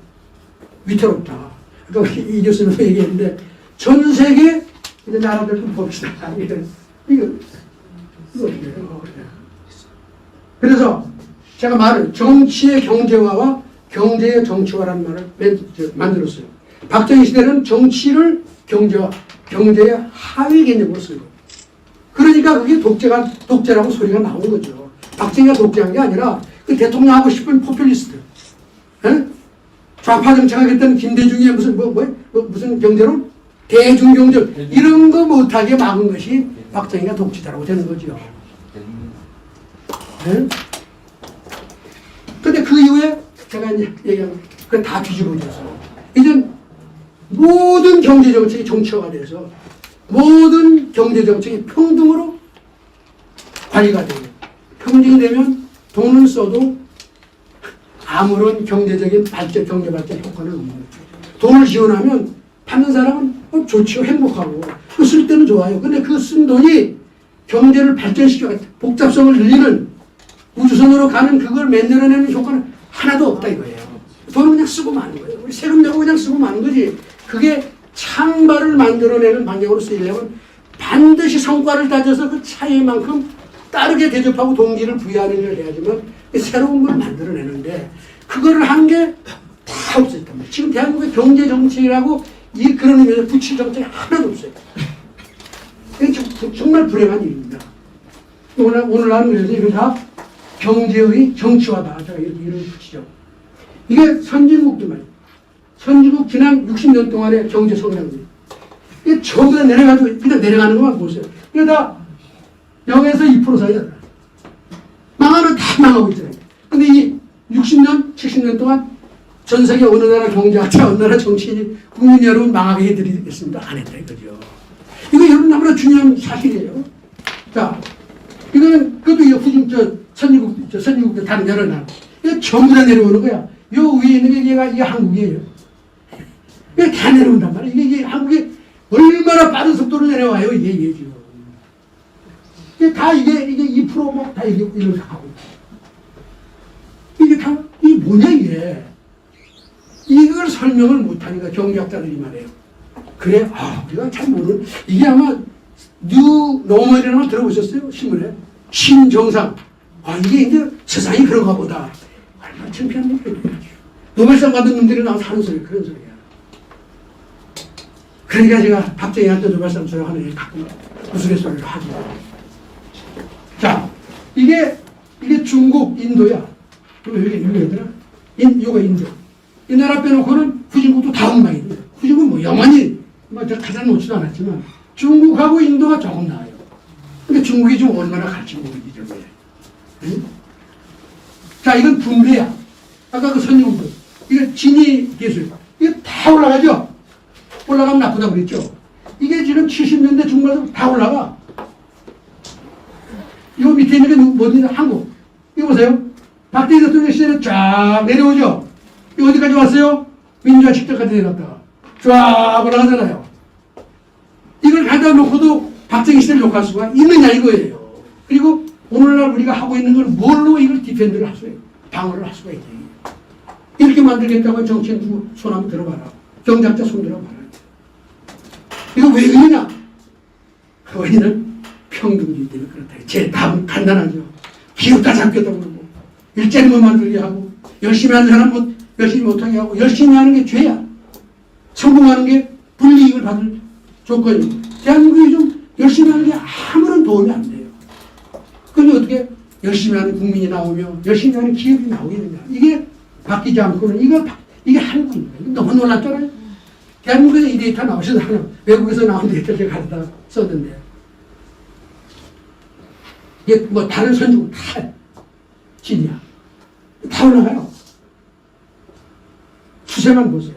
위태롭다. 그러니까 이 교수님도 얘기했는데 전 세계 이제 나라들 좀 봅시다. 이거 그래서 제가 말을 정치의 경제화와 경제의 정치화라는 말을 만들었어요. 박정희 시대는 정치를 경제화, 경제의 하위 개념으로 쓰고 그러니까 그게 독재라고 소리가 나오는 거죠. 박정희가 독재한 게 아니라 그 대통령 하고 싶은 포퓰리스트. 에? 좌파 정책하겠다는 김대중의 무슨 경제로? 대중경제. 이런 거 못하게 막은 것이 박정희가 독재자라고 되는 거죠. 네? 근데 그 이후에 제가 이제 얘기한 그 다 뒤집어져서 이제 모든 경제정책이 정치화가 돼서 모든 경제정책이 평등으로 관리가 돼요. 평등이 되면 돈을 써도 아무런 경제적인 발전, 경제 발전 효과는 없는 거죠. 돈을 지원하면 받는 사람은 좋지요, 행복하고 쓸 때는 좋아요. 근데 그 쓴 돈이 경제를 발전시켜 복잡성을 늘리는 우주선으로 가는 그걸 만들어내는 효과는 하나도 없다 이거예요. 돈은 그냥 쓰고 마는 거예요. 우리 세금 내고 그냥 쓰고 마는 거지. 그게 창발을 만들어내는 방향으로 쓰이려면 반드시 성과를 따져서 그 차이만큼 따르게 대접하고 동기를 부여하는 일을 해야지만 새로운 걸 만들어내는데 그거를 한 게 다 없었단 말이에요. 지금 대한민국의 경제정책이라고 그런 의미에서 붙일 정책이 하나도 없어요. 이게 정말 불행한 일입니다. 오늘 하는 거에서 이거 다 경제의 정치화다. 제가 이름을 붙이죠. 이게 선진국들 말이에요. 선진국 지난 60년 동안의 경제 성장률. 이게 전부 다 내려가지고 그냥 내려가는 것만 보세요. 이게 다 0에서 2% 사이야. 망하는 다 망하고 있잖아요. 근데 이 60년, 70년 동안 전 세계 어느 나라 경제학자, 어느 나라 정치인이 국민 여러분 망하게 해드리겠습니다. 안 했다 이거죠. 이거 여러분 너무나 중요한 사실이에요. 자, 이거는 그것도 후진 선진국들 다른 여러 나라. 이거 전부 다 내려오는 거야. 요 위에 있는 게 이게 한국이에요. 이게 다 내려온단 말이야. 이게 한국이 얼마나 빠른 속도로 내려와요. 이게 지금. 이게 다 이게 2% 뭐 다 이렇게 하고. 이게 다, 이게 뭐냐, 이게. 이걸 설명을 못하니까 경제학자들이 말해요. 그래, 우리가 잘 모르는, 이게 아마 뉴 노멀이라는 걸 들어보셨어요? 신문에? 신정상. 이게 이제 세상이 그런가 보다. 얼마나 창피한 얘기예요. 노벨상 받은 놈들이 나와서 하는 소리, 그런 소리야. 그러니까 제가 박정희한테 노벨상 수여하는 게 가끔 우스갯소리를 하죠. 자, 이게 중국, 인도야. 여기 얘들아. 요거 인도. 이 나라 빼놓고는 후진국도 다 엉망이에요. 후진국은 뭐 영원히 가장 놓지도 않았지만 중국하고 인도가 조금 나아요. 근데 중국이 좀 얼마나 갈지 모르겠죠. 응? 자, 이건 분배야. 아까 그 선진국들. 이거 진위 기술. 이거 다 올라가죠? 올라가면 나쁘다고 그랬죠? 이게 지금 70년대 중반에서 다 올라가. 이 밑에 있는 게 뭐냐? 한국. 이거 보세요. 박대기 대통령 시절에 쫙 내려오죠? 이 어디까지 왔어요? 민주화 직전까지 내려갔다가 쫙 올라가잖아요. 이걸 가져다 놓고도 박정희 시대를 욕할 수가 있느냐 이거예요. 그리고 오늘날 우리가 하고 있는 걸 뭘로 이걸 디펜드를 할 수가 있어요. 방어를 할 수가 있지. 이렇게 만들겠다고 정치인 누구 손 한번 들어봐라. 경제학자 손 들어봐라. 이거 왜 그러냐? 원인은 평등주의 때문에 그렇다. 제 답은 간단하죠. 기업다 잡겠다고 그러고 일자리 못 만들게 하고 열심히 하는 사람 뭐 열심히 못하게 하고 열심히 하는 게 죄야. 성공하는 게 불이익을 받을 조건이고 대한민국이 좀 열심히 하는 게 아무런 도움이 안 돼요. 그런데 어떻게 열심히 하는 국민이 나오며 열심히 하는 기업이 나오겠느냐. 이게 바뀌지 않고는 이게 한국입니다. 너무 놀랐잖아요. 대한민국에서 이 데이터 나오시도 않아요. 외국에서 나온 데이터를 제가 가져다 썼는데. 이게 뭐 다른 선주국 다 진이야. 다 올라가요. 추세만 보세요.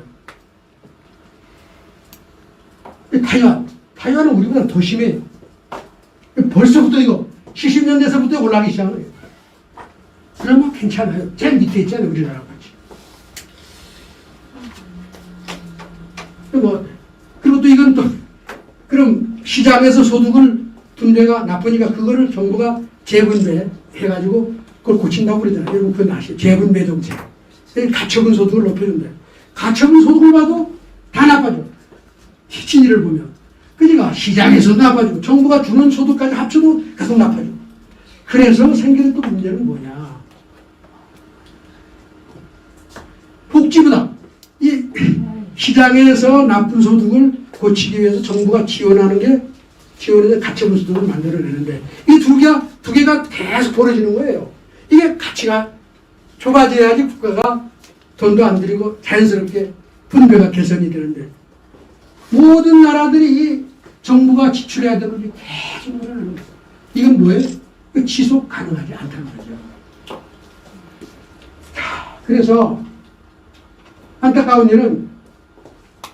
타이완은 우리보다 더 심해. 벌써부터 이거 70년대에서부터 올라가기 시작한 거예요. 그러면 괜찮아요. 제일 밑에 있잖아요. 우리나라 같이. 그리고 또 이건 또 그럼 시장에서 소득을 둔 데가 나쁘니까 그거를 정부가 재분배 해가지고 그걸 고친다고 그러잖아요. 여러분 그건 아시죠? 재분배 정책. 가처분 소득을 높여준대. 가처분 소득을 봐도 다 나빠져. 진위를 보면. 그러니까 시장에서도 나빠지고 정부가 주는 소득까지 합쳐도 계속 나빠지고. 그래서 생기는 또 문제는 뭐냐. 복지부담. 이 시장에서 나쁜 소득을 고치기 위해서 정부가 지원해서 가처분 소득을 만들어내는데 이 두 개가 계속 벌어지는 거예요. 이게 가치가 좁아져야지 국가가 돈도 안 들이고 자연스럽게 분배가 개선이 되는데 모든 나라들이 정부가 지출해야 되는 게 계속 늘어나는 거예요. 이건 뭐예요? 지속 가능하지 않다는 거죠. 그래서 안타까운 일은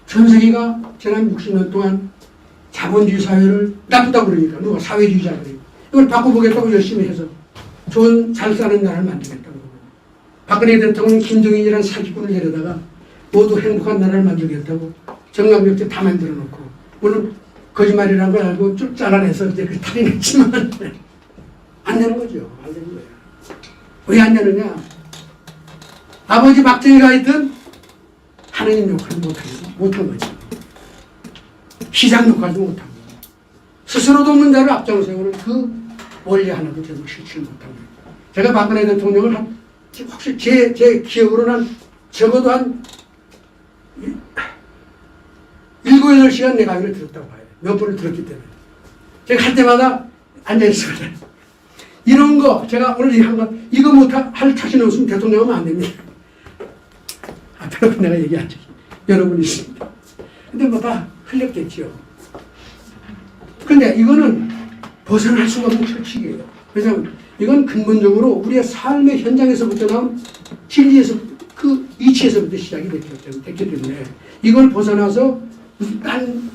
전 세계가 지난 60년 동안 자본주의 사회를 나쁘다고 그러니까 누가 사회주의자 그래요. 이걸 바꿔보겠다고 열심히 해서 좋은 잘 사는 나라를 만들겠다고. 박근혜 대통령 김정인이라는 사기꾼을 데려다가 모두 행복한 나라를 만들겠다고 정강벽제 다 만들어 놓고 물론 거짓말이라는 걸 알고 쭉 잘라내서 이제 그 탈이 났지만 안 되는 거죠. 안 되는 거예요. 왜 안 되느냐? 아버지 박정희가 있던 하느님 역할을 못한 거죠. 시장 역할도 못하고 스스로도 없는 자를 앞장을 세우는 그 원리 하나도 제대로 실천을 못한 거예요. 제가 박근혜 대통령을 혹시 제 기억으로는 적어도 한 7, 8시간 내 강의를 들었다고 봐요. 몇 번을 들었기 때문에. 제가 할 때마다 앉아있었거든요. 이런 거, 제가 오늘 얘기한 거, 이거 할 자신 없으면 대통령 하면 안 됩니다. 앞에 내가 얘기하죠. 여러분이 있습니다. 근데 뭐 다 흘렸겠죠. 근데 이거는 벗어날 수가 없는 철칙이에요. 왜냐하면 이건 근본적으로 우리의 삶의 현장에서부터 나온 진리에서 그 이치에서부터 시작이 됐기 때문에 이걸 벗어나서 무슨 딴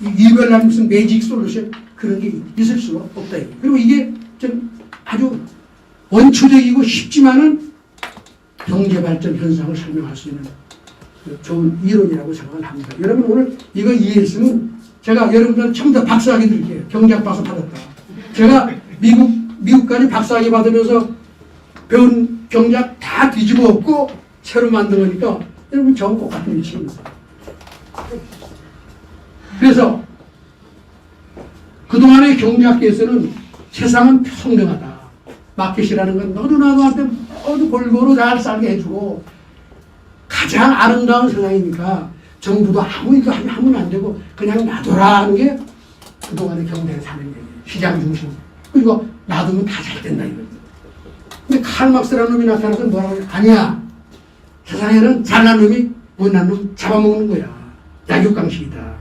유별난 무슨 매직 솔루션 그런 게 있을 수가 없다. 그리고 이게 좀 아주 원초적이고 쉽지만은 경제 발전 현상을 설명할 수 있는 좋은 이론이라고 생각을 합니다. 여러분 오늘 이거 이해했으면 제가 여러분들 전부 다 박사학위 드릴게요. 경제학 박사 받았다. 제가 미국까지 박사학위 받으면서 배운 경제학 다 뒤집어 엎고 새로 만든 거니까 여러분 저하고 똑같은 위치입니다. 그래서 그동안의 경제학계에서는 세상은 평등하다. 마켓이라는 건 너도 나도한테 모두 골고루 잘 살게 해주고 가장 아름다운 세상이니까 정부도 아무 일도 하면 안 되고 그냥 놔둬라 하는 게 그동안의 경제를 사는 얘기예요. 시장 중심. 그리고 놔두면 다 잘 된다 이거죠. 근데 칼 막스라는 놈이 나타나서 뭐라고 해요? 아니야. 세상에는 잘난 놈이 못난 놈 잡아먹는 거야. 약육강식이다.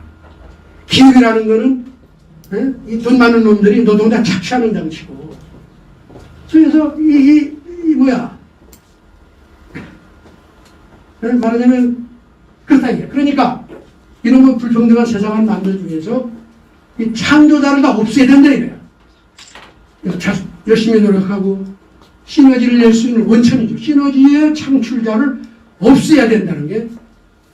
기업이라는 거는 이 돈 많은 놈들이 노동자 착취하는 장치고. 그래서 뭐야? 말하자면 그렇다 이게. 그러니까 이런 거 불평등한 세상을 만들기 위해서 이 창조자를 다 없애야 된다 이거야. 열심히 노력하고 시너지를 낼 수 있는 원천이죠. 시너지의 창출자를 없애야 된다는 게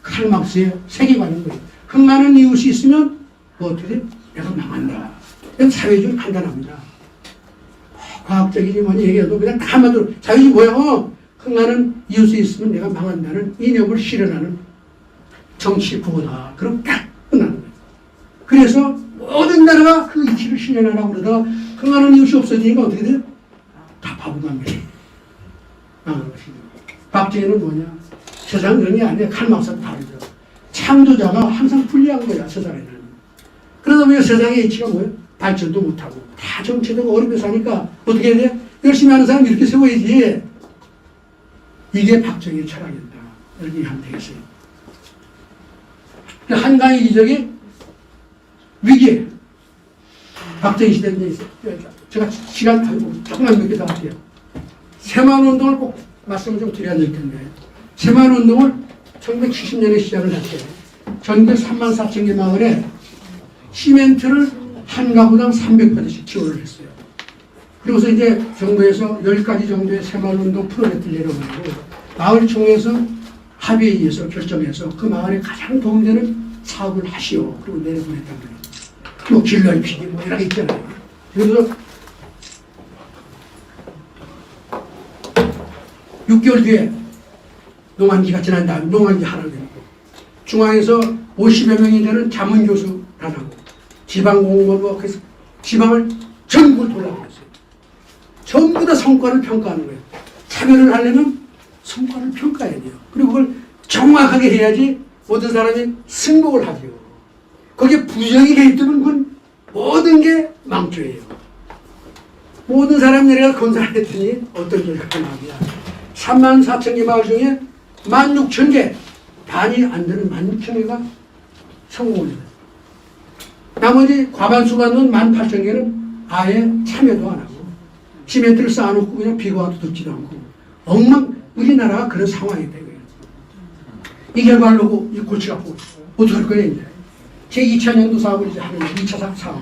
칼 막스의 세계관인 거예요. 흥하는 이웃이 있으면 뭐 어떻게 돼? 내가 망한다. 이건 사회주의 간단합니다. 과학적이지 뭐니 얘기해도 그냥 다 한마디로 자유주의 뭐야? 흥하는 이웃이 있으면 내가 망한다는 이념을 실현하는 정치 구호다. 그럼 딱 끝나는 거예요. 그래서 모든 나라가 그 이치를 실현하려고 그러다가 흥하는 이웃이 없어지니까 어떻게 돼요? 다 바보만 거예요. 망하는 것이죠. 박정희는 뭐냐? 세상 그런 게 아니라 칼 막사도 다르죠. 창조자가 항상 불리한 거야, 세상에는. 그러다 보니까 세상의 이치가 뭐예요? 발전도 못하고 다 정체되고 어렵게 사니까 어떻게 해야 돼? 열심히 하는 사람 이렇게 세워야지. 이게 박정희의 철학이었다. 이렇게 하면 되겠어요. 한강의 기적이 위기에 박정희 시대 이제 제가 시간 조금만 몇 개 더 할게요. 새마을운동을 꼭 말씀을 좀 드려야 될 텐데 새마을운동을 1970년에 시작을 했어요. 전국 3만 4천 개 마을에 시멘트를 한 가구당 300%씩 지원을 했어요. 그리고서 이제 정부에서 10가지 정도의 새마을운동 프로젝트를 내려보내고 마을총회에서 합의에 의해서 결정해서 그 마을에 가장 도움되는 사업을 하시오. 그리고 내려보냈단 말이에요. 뭐 길 넓히기 뭐 이런 게 있잖아요. 그래서 6개월 뒤에 농한기가 지난 다음 농한기 하나 되고 중앙에서 50여 명이 되는 자문교수 단하고 지방공무원 그래서 지방을 전국을 돌아다녔어요. 전부 다 성과를 평가하는 거예요. 차별을 하려면 성과를 평가해야 돼요. 그리고 그걸 정확하게 해야지 모든 사람이 승복을 하죠. 거기에 부정이 개입되면 그건 모든 게 망조예요. 모든 사람 내려가 건설을 했더니 어떤 결과가 나오냐. 3만 4천 개 마을 중에 16,000개, 반이 안 되는 16,000개가 성공을 해요. 나머지 과반수가 넘는 18,000개는 아예 참여도 안 하고 시멘트를 쌓아놓고 그냥 비가와도 듣지도 않고 우리나라가 그런 상황이 되고요. 이 결과를 보고 골치가 아프고 어떻게 할 거예요 이제. 제 2차년도 사업을 이제 하는 2차 사업.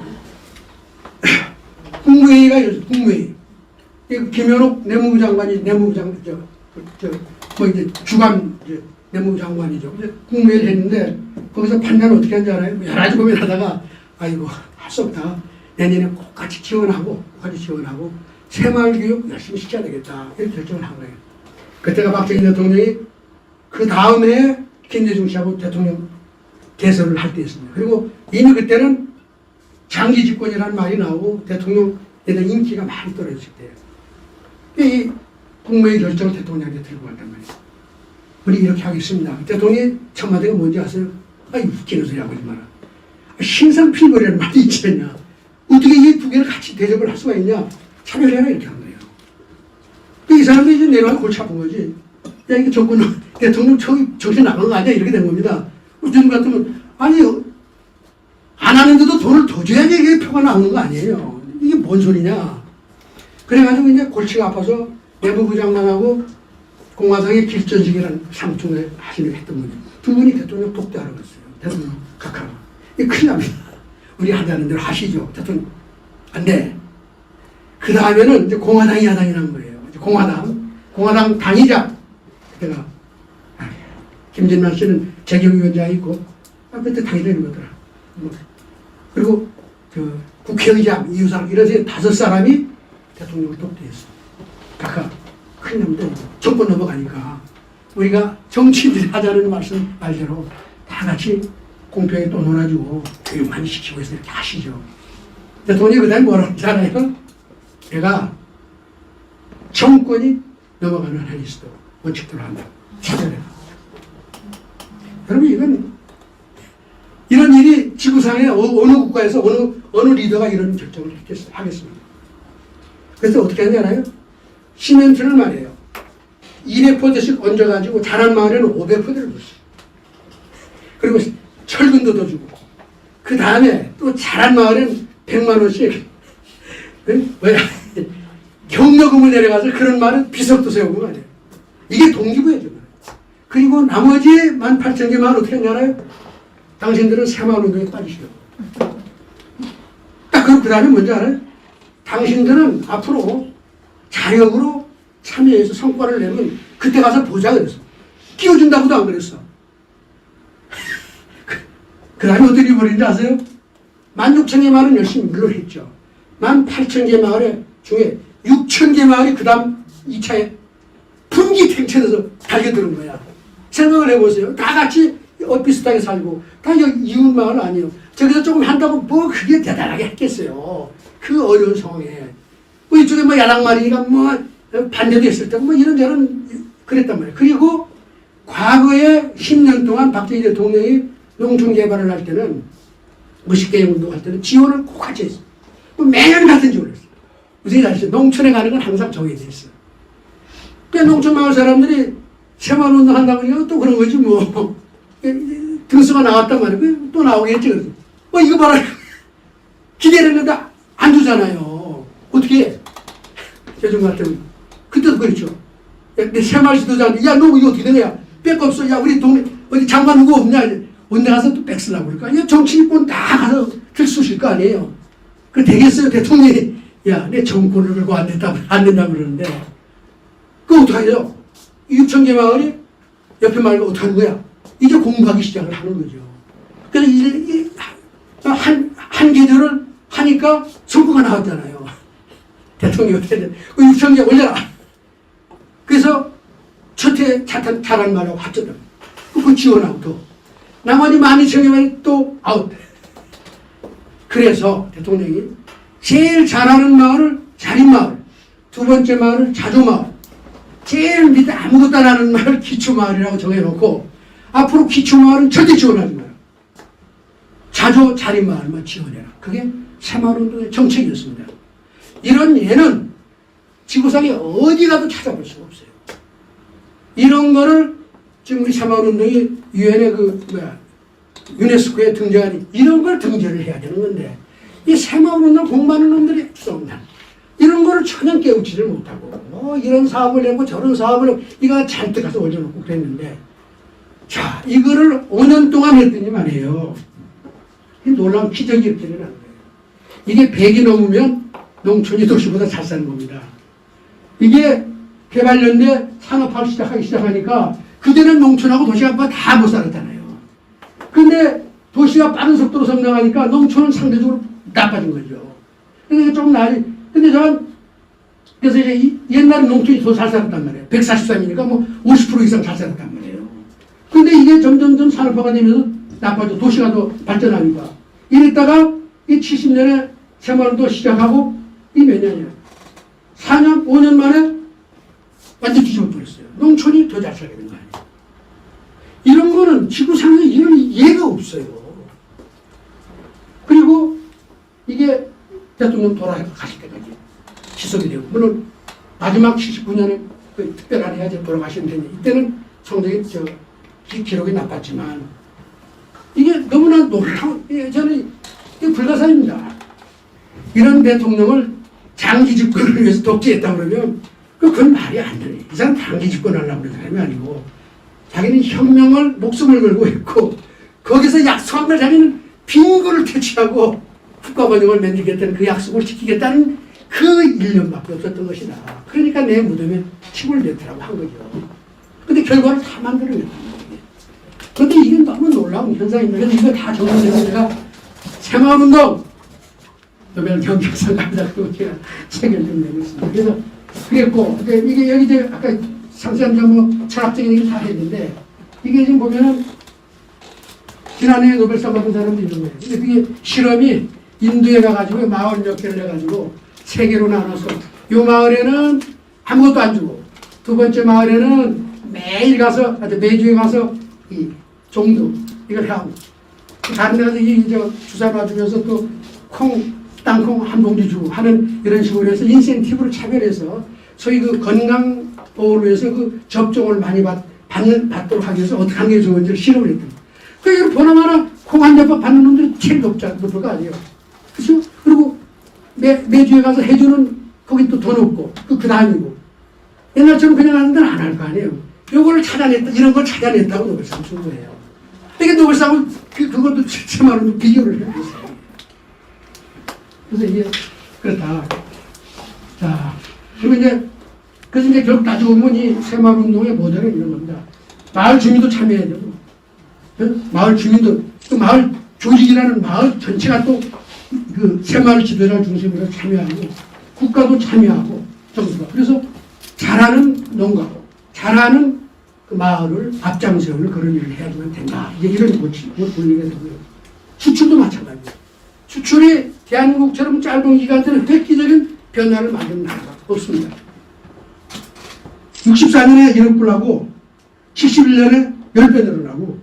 국무회의가 이렇죠. 국무회의. 김현옥 내무부 장관이 이제 주간 내무부 장관이죠. 국무회의를 했는데 거기서 판단을 어떻게 한지 알아요? 여러 가지 고민하다가 아이고 할 수 없다. 내년에 꼭 같이 지원하고 새마을 교육 열심히 시켜야 되겠다. 이렇게 결정을 한 거예요. 그때가 박정희 대통령이 그 다음 해에 김대중 씨하고 대통령 대선을 할 때였습니다. 그리고 이미 그때는 장기 집권이라는 말이 나오고 대통령에 대한 인기가 많이 떨어졌을 때예요. 이 국무회의 결정을 대통령한테 들고 간단 말이에요. 우리 이렇게 하겠습니다. 대통령이 첫 마디가 뭔지 아세요? 웃기는 소리 하고 있지 마라. 신상필벌이라는 말이 있지 않냐. 어떻게 이 두 개를 같이 대접을 할 수가 있냐. 차별해라 이렇게 한 거예요. 이 사람들이 이제 내려가서 골치 아픈 거지. 야 이게 대통령 정신 나간 거 아니야? 이렇게 된 겁니다. 요즘 같으면 아니 안 하는데도 돈을 더 줘야지 이게 표가 나오는 거 아니에요. 이게 뭔 소리냐. 그래가지고 이제 골치가 아파서 내무부 장관하고 공화당의 길전식이라는 상충을 하시려고 했던 거죠. 두 분이 대통령 독대하러 갔어요. 대통령 각하가. 이게 큰일 납니다. 우리 하자는 대로 하시죠. 대통령 안 돼. 그 다음에는 이제 공화당이 야당이 난 거예요. 공화당 당이자 그때가 김진만 씨는 재경위원장이 있고 그때 당이 되는 거더라. 그리고 국회의장 이유상 이런 5사람이 대통령을 독대했어. 각각 큰일 납니다. 정권 넘어가니까 우리가 정치인들이 하자는 말씀 말대로 다 같이 공평하게 또 놀아주고 교육 많이 시키고 해서 이렇게 하시죠. 대통령이 그 다음에 뭐라고 하잖아요. 내가 정권이 넘어가는 한이 있어도 원칙대로 한다. 차별해라. 여러분 이런 일이 지구상에 어느 국가에서 어느 리더가 이런 결정을 하겠습니까? 그래서 어떻게 하는지 알아요? 시멘트를 말이에요. 200%씩 얹어가지고 잘한 마을에는 500%를 줬어요. 그리고 철근도 더 주고 그 다음에 또 잘한 마을에는 100만 원씩 경력금을 내려가서 그런 말은 비석도 세우고 말이에요. 이게 동기부여죠. 그리고 나머지 18,000개 마을 어떻게 하는지 알아요? 당신들은 새마을운동에 빠지시라고. 딱 그 다음에 뭔지 알아요? 당신들은 앞으로 자력으로 참여해서 성과를 내면 그때 가서 보자 그랬어. 끼워준다고도 안 그랬어. 그 다음에 어떻게 버린지 아세요? 16,000개 마을은 열심히 물론 했죠. 18,000개 마을 중에 6,000개 마을이 그 다음 2차에 분기탱천에서 달려드는 거야. 생각을 해보세요. 다 같이 비슷하게 살고 다 이웃 마을 아니에요. 저기서 조금 한다고 뭐 그게 대단하게 했겠어요. 그 어려운 상황에. 뭐 이쪽에 뭐 야당말이니까 뭐 반대도 했을 때고 뭐 이런저런 그랬단 말이에요. 그리고 과거에 10년 동안 박정희 대통령이 농촌 개발을 할 때는 무식개혁 운동할 때는 지원을 꼭 같이 했어요. 매년 같은 지원을 했어요. 무슨 아시죠? 농촌에 가는 건 항상 정해져 있어요. 그러니까 농촌 마을 사람들이 새마을 운동 한다고 하니까 또 그런 거지 뭐. 등수가 나왔단 말이에요. 또 나오겠지. 그래서. 이거 봐라. 기대를 했는데 안 주잖아요. 어떻게 해? 최종 같은 그때도 그랬죠. 내 새마을 지도자한테, 야, 너 이거 어떻게 된 거야? 백 없어. 야, 우리 동네, 어디 장관 누구 없냐? 언제 가서 또 백 쓰려고 그럴까? 야, 정치인권 다 가서 들쑤실 거 아니에요. 그 되겠어요? 대통령이, 야, 내 정권을 걸고 안 된다고 그러는데. 그거 어떡하죠? 6,000개 마을이 옆에 마을과 어떻게 하는 거야? 이제 공부하기 시작을 하는 거죠. 그래서 한 계절을 하니까 선거가 나왔잖아요. 대통령이 어떻게 돼? 6,000개 올려라. 그래서 첫해 잘한 말하고 합쳤다. 그거 지원하고 또. 나머지 12,000개만 또 아웃. 그래서 대통령이 제일 잘하는 마을을 자립마을, 두 번째 마을을 자조마을, 제일 밑에 아무것도 안 하는 마을 기초마을이라고 정해놓고 앞으로 기초마을은 절대 지원하지 마라. 자조 자립마을만 지원해라. 그게 새마을운동의 정책이었습니다. 이런 예는 지구상에 어디 가도 찾아볼 수가 없어요. 이런 거를 지금 우리 새마을운동이 유엔의 유네스코에 등재하니 이런 걸 등재를 해야 되는 건데 이 새마을운동 공부하는 놈들이 없나 이런 거를 전혀 깨우치질 못하고 이런 사업을 내고 저런 사업을 내고 이거 잔뜩 가서 올려놓고 그랬는데 자 이거를 5년 동안 했더니 말이에요. 이 놀라운 기적이 이렇게 일어나는 거예요. 이게 100이 넘으면 농촌이 도시보다 잘 사는 겁니다. 이게 개발연대 산업화를 시작하니까 그전엔 농촌하고 도시가 다 못 살았잖아요. 근데 도시가 빠른 속도로 성장하니까 농촌은 상대적으로 나빠진 거죠. 그래서 조금 나아지. 근데 그래서 이제 옛날에 농촌이 더 잘 살았단 말이에요. 143이니까 뭐 50% 이상 잘 살았단 말이에요. 근데 이게 점점점 산업화가 되면서 나빠져. 도시가 더 발전하니까. 이랬다가 이 70년에 새마을도 시작하고 이 몇 년이야? 4년, 5년 만에 완전 뒤집어 버렸어요. 농촌이 더 잘 살게 된 거 아니에요. 이런 거는 지구상에 이런 예가 없어요. 그리고 이게 대통령 돌아가실 때까지 지속이 되고, 물론 마지막 79년에 그 특별한 해야지 돌아가시는데, 이때는 성적이 기록이 나빴지만, 이게 너무나 놀라운, 저는 이게 불가사입니다. 이런 대통령을 장기 집권을 위해서 독재했다 그러면, 그건 말이 안 되네. 이 사람 장기 집권하려고 그런 사람이 아니고, 자기는 혁명을 목숨을 걸고 있고, 거기서 약속한 걸 자기는 빈곤을 퇴치하고 국가번영을 만들겠다는 그 약속을 지키겠다는 그 일념밖에 없었던 것이다. 그러니까 내 무덤에 침을 뱉으라고 한 거죠. 근데 결과를 다 만들어냈단 말이에요. 근데 이게 너무 놀라운 현상입니다. 그래서 이거 다 정리해서 제가 새마을운동 노벨 경제상 감사로 제가 책을 좀 내고 있습니다. 그래서 그랬고, 이게 여기 이제 아까 상세한 뭐 철학적인 얘기 다 했는데, 이게 지금 보면은 지난해 노벨상 받은 사람도 이런 거예요. 근데 그게 실험이 인도에 가가지고 마을 몇 개를 해가지고 세 개로 나눠서 요 마을에는 아무것도 안 주고, 두 번째 마을에는 매일 가서, 매주에 가서 이 종도 이걸 하고, 다른 데 가서 주사 놔주면서 또 땅콩 한 봉지 주고 하는 이런 식으로 해서 인센티브를 차별해서 소위 그 건강 보호를 위해서 그 접종을 많이 받도록 하기 위해서 어떻게 하는 게 좋은지를 실험을 했던 거예요. 그러니까 보나마나 콩 한 접밥 받는 놈들이 제일 높을 거 아니에요. 그렇죠? 그리고 매주에 가서 해주는 거기 또 돈 없고 그 다음이고 옛날처럼 그냥 하는 데는 안 할 거 아니에요. 요거를 찾아냈다, 이런 걸 찾아냈다고 노벨상 준 거예요. 그러니까 노벨상을 그것도 새마을운동 비교를 해줬어요. 그래서 이게 그렇다. 자, 그래서 이제 결국 따지고 보면 이 새마을운동의 모델은 이런 겁니다. 마을 주민도 참여해야 되고, 마을 주민도, 또 마을 조직이라는 마을 전체가 또 그 새마을 지도자를 중심으로 참여하고, 국가도 참여하고, 정부가. 그래서 잘하는 농가고, 잘하는 그 마을을 앞장세우는 그런 일을 해야지만 된다. 이제 이런 논리가 되고요. 수출도 마찬가지입니다. 수출이 대한민국처럼 짧은 기간 동안 획기적인 변화를 만든 나라가 없습니다. 64년에 1억 불하고 71년에 10배 늘어나고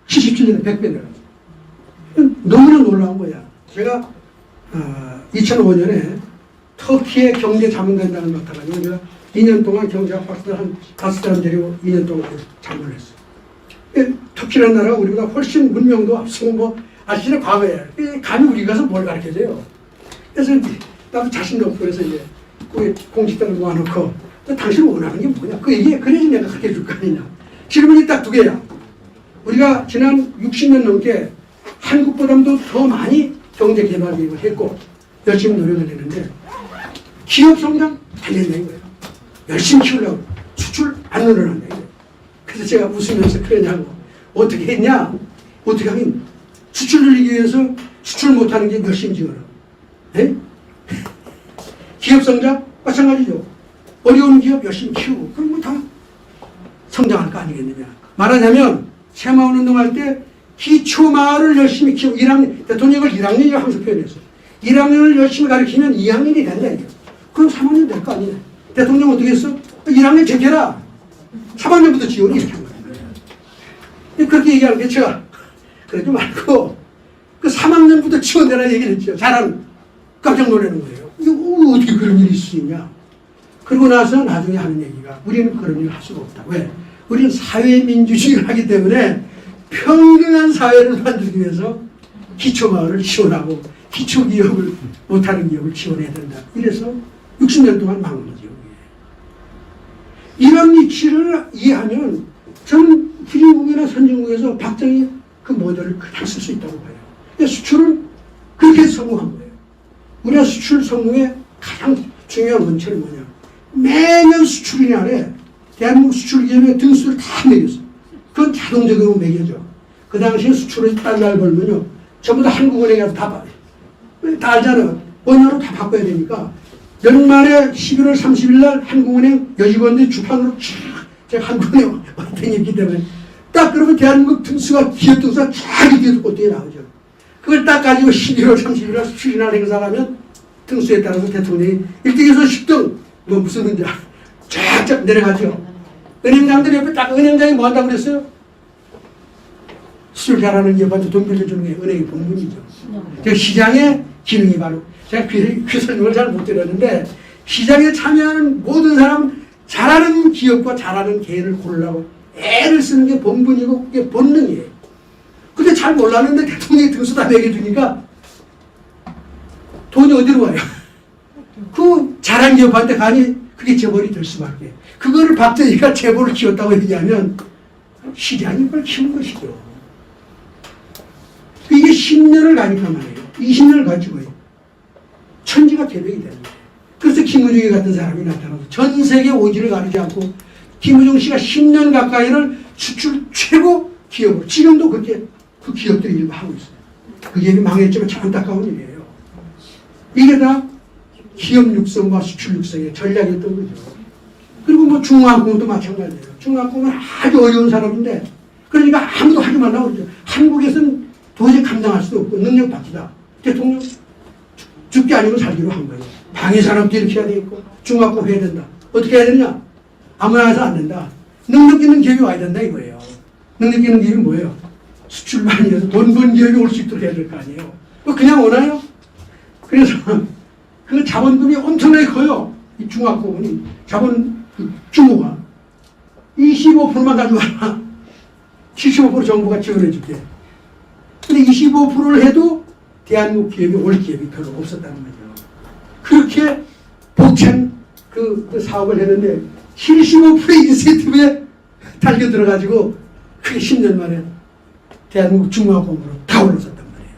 77년에 100배 늘어나고 너무나 놀라운 거야. 제가 2005년에 터키의 경제 자문단장을 맡아가지고 제가 2년 동안 경제학 박사를 한 5사람 데리고 2년 동안 자문을 했어요. 터키라는 나라가 우리보다 훨씬 문명도 앞서고 뭐 아시잖아요. 과거에 감히 우리 가서 뭘 가르쳐줘요. 그래서 나도 자신도 없고 그래서 이제 공직당을 모아놓고 당신 원하는 게 뭐냐 그 얘기에 그래야지 내가 가르쳐 줄 거 아니냐. 질문이 딱 두 개야. 우리가 지난 60년 넘게 한국보다도 더 많이 경제 개발 계획을 했고 열심히 노력을 했는데 기업 성장 달렸네 이거예요. 열심히 키우려고 수출 안 늘어난다 이거예요. 그래서 제가 웃으면서 그러냐고 어떻게 했냐? 어떻게 하면 수출 늘리기 위해서 수출 못하는 게 열심히 지어라. 네? 기업 성장 마찬가지죠. 어려운 기업 열심히 키우고 그럼 뭐 다 성장할 거 아니겠느냐. 말하자면 새마을 운동할 때 기초마을을 열심히 키우고 1학년, 대통령을 1학년이라고 하면서 표현했어요. 1학년을 열심히 가르치면 2학년이 된다 이거. 그럼 3학년 될 거 아니냐. 대통령 어떻게 했어? 1학년 제껴라. 3학년부터 지원이 이렇게 한 거예요. 그렇게 얘기하는 게 제가 그러지 말고 그 3학년부터 지원되라는 얘기를 했죠. 잘하는 깜짝 놀라는 거예요. 이거 어떻게 그런 일이 있을 수 있냐. 그러고 나서 나중에 하는 얘기가 우리는 그런 일을 할 수가 없다. 왜? 우리는 사회민주주의를 하기 때문에 평등한 사회를 만들기 위해서 기초마을을 지원하고 기초기업을 못하는 기업을 지원해야 된다. 이래서 60년 동안 막은 거죠. 이런 이치를 이해하면 저는 후진국이나 선진국에서 박정희 그 모델을 그냥 쓸 수 있다고 봐요. 수출은 그렇게 성공한 거예요. 우리가 수출 성공의 가장 중요한 원천이 뭐냐. 매년 수출인이 안에 대한민국 수출기업의 등수를 다 매겼어. 그건 자동적으로 매겨져. 그 당시에 수출을 달러를 벌면요. 전부 다 한국은행에 가서 다 봐요. 다 알잖아요. 원화로 다 바꿔야 되니까. 연말에 11월 30일 날 한국은행 여직원들이 주판으로 제가 한국은행 왔더니 때문에 딱 그러면 대한민국 등수가 기업 등수가 쫙 이렇게 꽃등에 나오죠. 그걸 딱 가지고 11월 30일 날 수출이나 행사를 하면 등수에 따라서 대통령이 1등에서 10등 뭐 무슨 문제 쫙쫙 내려가죠. 은행장들이 옆에 딱 은행장이 뭐 한다고 그랬어요? 수출 잘하는 기업한테 돈 빌려주는 게 은행의 본분이죠. 시장의 기능이 바로 제가 그 설명을 잘 못 드렸는데 시장에 참여하는 모든 사람은 잘하는 기업과 잘하는 개인을 고르려고 애를 쓰는 게 본분이고 그게 본능이에요. 근데 잘 몰랐는데 대통령이 등수 다 매겨주니까 돈이 어디로 와요? 그 잘한 기업한테 가니 그게 재벌이 될 수밖에. 그거를 박정희가 재벌을 키웠다고 얘기하면 시장이 그걸 키운 것이죠. 이게 10년을 가니까 말이에요. 20년을 가지고요. 천지가 개벽이 되는 거예요. 그래서 김우중이 같은 사람이 나타나서 전 세계 오지를 가리지 않고 김우중 씨가 10년 가까이를 수출 최고 기업으로 지금도 그렇게 그 기업들이 일부 하고 있어요. 그 기업이 망했지만 참 안타까운 일이에요. 이게 다 기업 육성과 수출 육성의 전략이었던 거죠. 그리고 뭐 중앙공도 마찬가지예요. 중앙공은 아주 어려운 사람인데 그러니까 아무도 하지 말라고 그러죠. 한국에서는 도저히 감당할 수도 없고 능력 밖이다. 대통령 죽기 아니면 살기로 한 거예요. 방위산업도 이렇게 해야 되겠고 중앙공 해야 된다. 어떻게 해야 되냐? 아무나 해서 안 된다. 능력 있는 기업이 와야 된다 이거예요. 능력 있는 기업이 뭐예요? 수출 많이 해서 돈 번 기업이 올 수 있도록 해야 될 거 아니에요. 그냥 오나요? 그래서 그 자본금이 엄청나게 커요. 이 중화공원이 자본 규모가 25%만 가져와라. 75% 정부가 지원해 줄게. 근데 25%를 해도 대한민국 기업이 올 기업이 별로 없었다는 거죠. 그렇게 벅찬 그 사업을 했는데 75%의 인센티브에 달려 들어가지고 그게 10년 만에 대한민국 중화공으로 다 올라섰단 말이에요.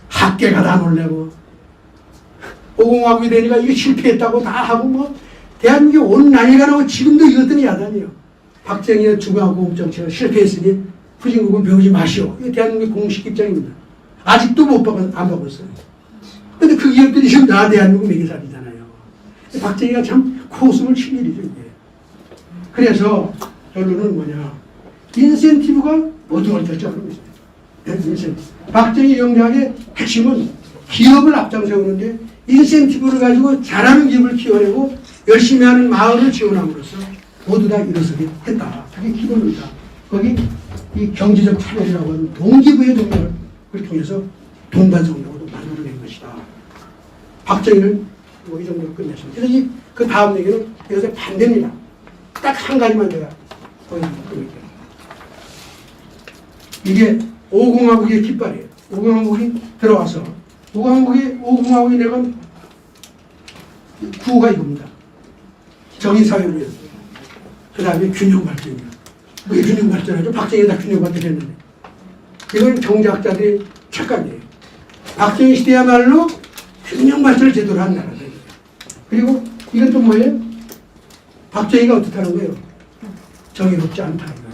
학계가 다 놀래고 오공화국이 되니까 이거 실패했다고 다 하고 뭐 대한민국이 온 난리가 나고 지금도 이것들이 야단이에요. 박정희의 중화공업 정책을 실패했으니 후진국은 배우지 마시오. 이게 대한민국의 공식 입장입니다. 아직도 안 바꿨어요. 근데 그 기업들이 지금 나 대한민국 매개살이잖아요. 박정희가 참 코웃음을 칠 일이죠, 이게. 그래서 결론은 뭐냐. 인센티브가 모든 걸 결정하는 거죠. 인센티브. 박정희 영작의 핵심은 기업을 앞장세우는데 인센티브를 가지고 잘하는 기업을 키워내고 열심히 하는 마을을 지원함으로써 모두 다 일어서게 했다. 그게 기본입니다. 거기 이 경제적 참여라고 하는 동기부여 동력을 통해서 동반성적으로 만들어낸 것이다. 박정희는 뭐 이 정도로 끝냈습니다. 그래서 그 다음 얘기는 이것의 반대입니다. 딱 한 가지만 제가 보여드릴게요. 이게 오공화국의 깃발이에요. 오공화국이 들어와서 오공화국이 내건 구호가 이겁니다. 정의사회를 위해서. 그 다음에 균형발전이야. 왜 균형발전하죠? 박정희가 다 균형발전했는데. 이건 경제학자들의 착각이에요. 박정희 시대야말로 균형발전을 제대로 한 나라다. 그리고 이건 또 뭐예요? 박정희가 어떻다는 거예요? 정의롭지 않다는 거예요.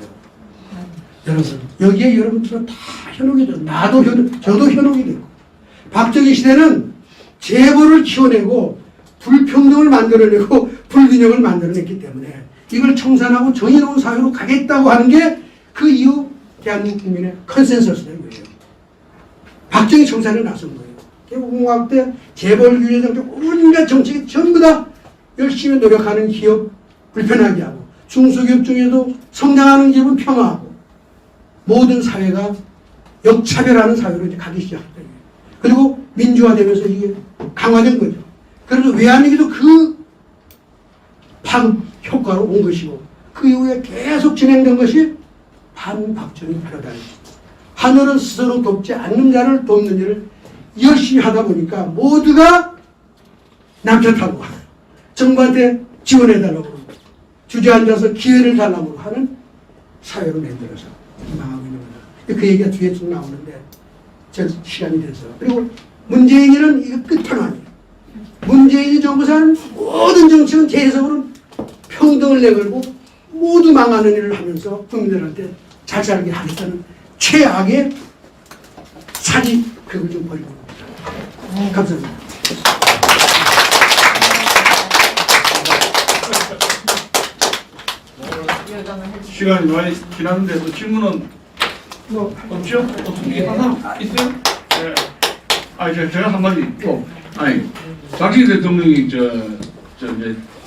여러분, 여기에 여러분들은 다 현혹이죠. 나도 현혹, 저도 현혹이 되고. 박정희 시대는 재벌을 키워내고 불평등을 만들어내고 불균형을 만들어냈기 때문에 이걸 청산하고 정의로운 사회로 가겠다고 하는 게 그 이후 대한민국 국민의 컨센서스된 거예요. 박정희 청산에 나선 거예요. 개국공화국 때 재벌 규제 정책, 온갖 정책이 전부 다 열심히 노력하는 기업 불편하게 하고 중소기업 중에도 성장하는 기업은 평화하고 모든 사회가 역차별하는 사회로 이제 가기 시작했다. 그리고 민주화되면서 이게 강화된 거죠. 그래서 외환위기도 그 파급 효과로 온 것이고 그 이후에 계속 진행된 것이 반박정희 패러다임. 하늘은 스스로 돕지 않는 자를 돕는 일을 열심히 하다 보니까 모두가 남편 타고 정부한테 지원해달라고 주저앉아서 기회를 달라고 하는 사회로 만들어서 망하고 있는 거죠. 그 얘기가 뒤에 쭉 나오는데 전 시간이 돼서. 그리고 문재인이는 이거 끝판왕이에요. 문재인이 정부에서 하는 모든 정책은 대해석으로는 평등을 내걸고 모두 망하는 일을 하면서 국민들한테 잘 살게 하겠다는 최악의 사기 그걸 좀 버리고 감사합니다. 시간이 많이 지났는데 또 질문은 뭐 없죠? 어떻게 하나 있어요? 네. 제가 한마디 또 박정희 대통령이 이제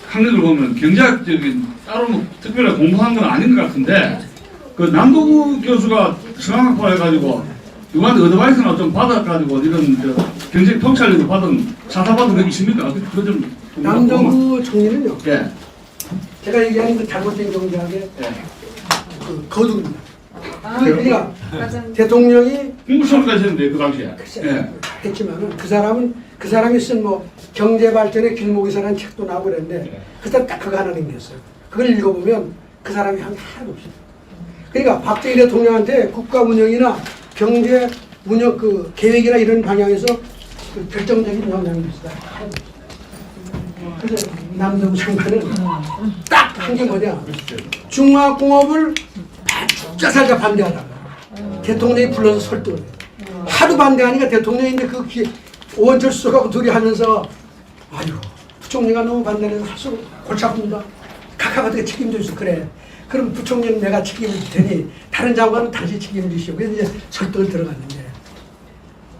학력을 보면 경제학적인 따로 뭐 특별히 공부한 건 아닌 것 같은데 그 남도구 교수가 성악학과 해가지고 누구한테 어드바이스나 좀 받아가지고 이런 경제 통찰력을 받은 사사받은 거 있습니까? 그거 좀 남도구 총리는요. 예. 제가 얘기하는 그 잘못된 경제학의 예. 그 거두입니다. 그러니까 대통령이 공부시험까지 했는데 그 당시에. 예. 했지만은 그 사람이 쓴 뭐 경제 발전의 길목에서라는 책도 나오고 그랬는데 그 사람 딱 그거 하나 남겼어요. 그걸 읽어보면 그 사람이 한 게 하나도 없어요. 그러니까 박정희 대통령한테 국가 운영이나 경제 운영 그 계획이나 이런 방향에서 그 결정적인 영향이 있어요. 그래서 남도구 장관은 딱 한 게 뭐냐? 중화공업을 죽자 살자 반대하다가 대통령이 불러서 설득을 해요. 하도 반대하니까 대통령이 이제 그 오원철 수석하고 둘이 하면서 아유 부총리가 너무 반대해서 할수 골치 아픕니다. 각각 어떻게 책임져 주세요. 그래. 그럼 부총리는 내가 책임을 질 테니 다른 장관은 당신 책임을 지시오. 그래서 이제 설득을 들어갔는데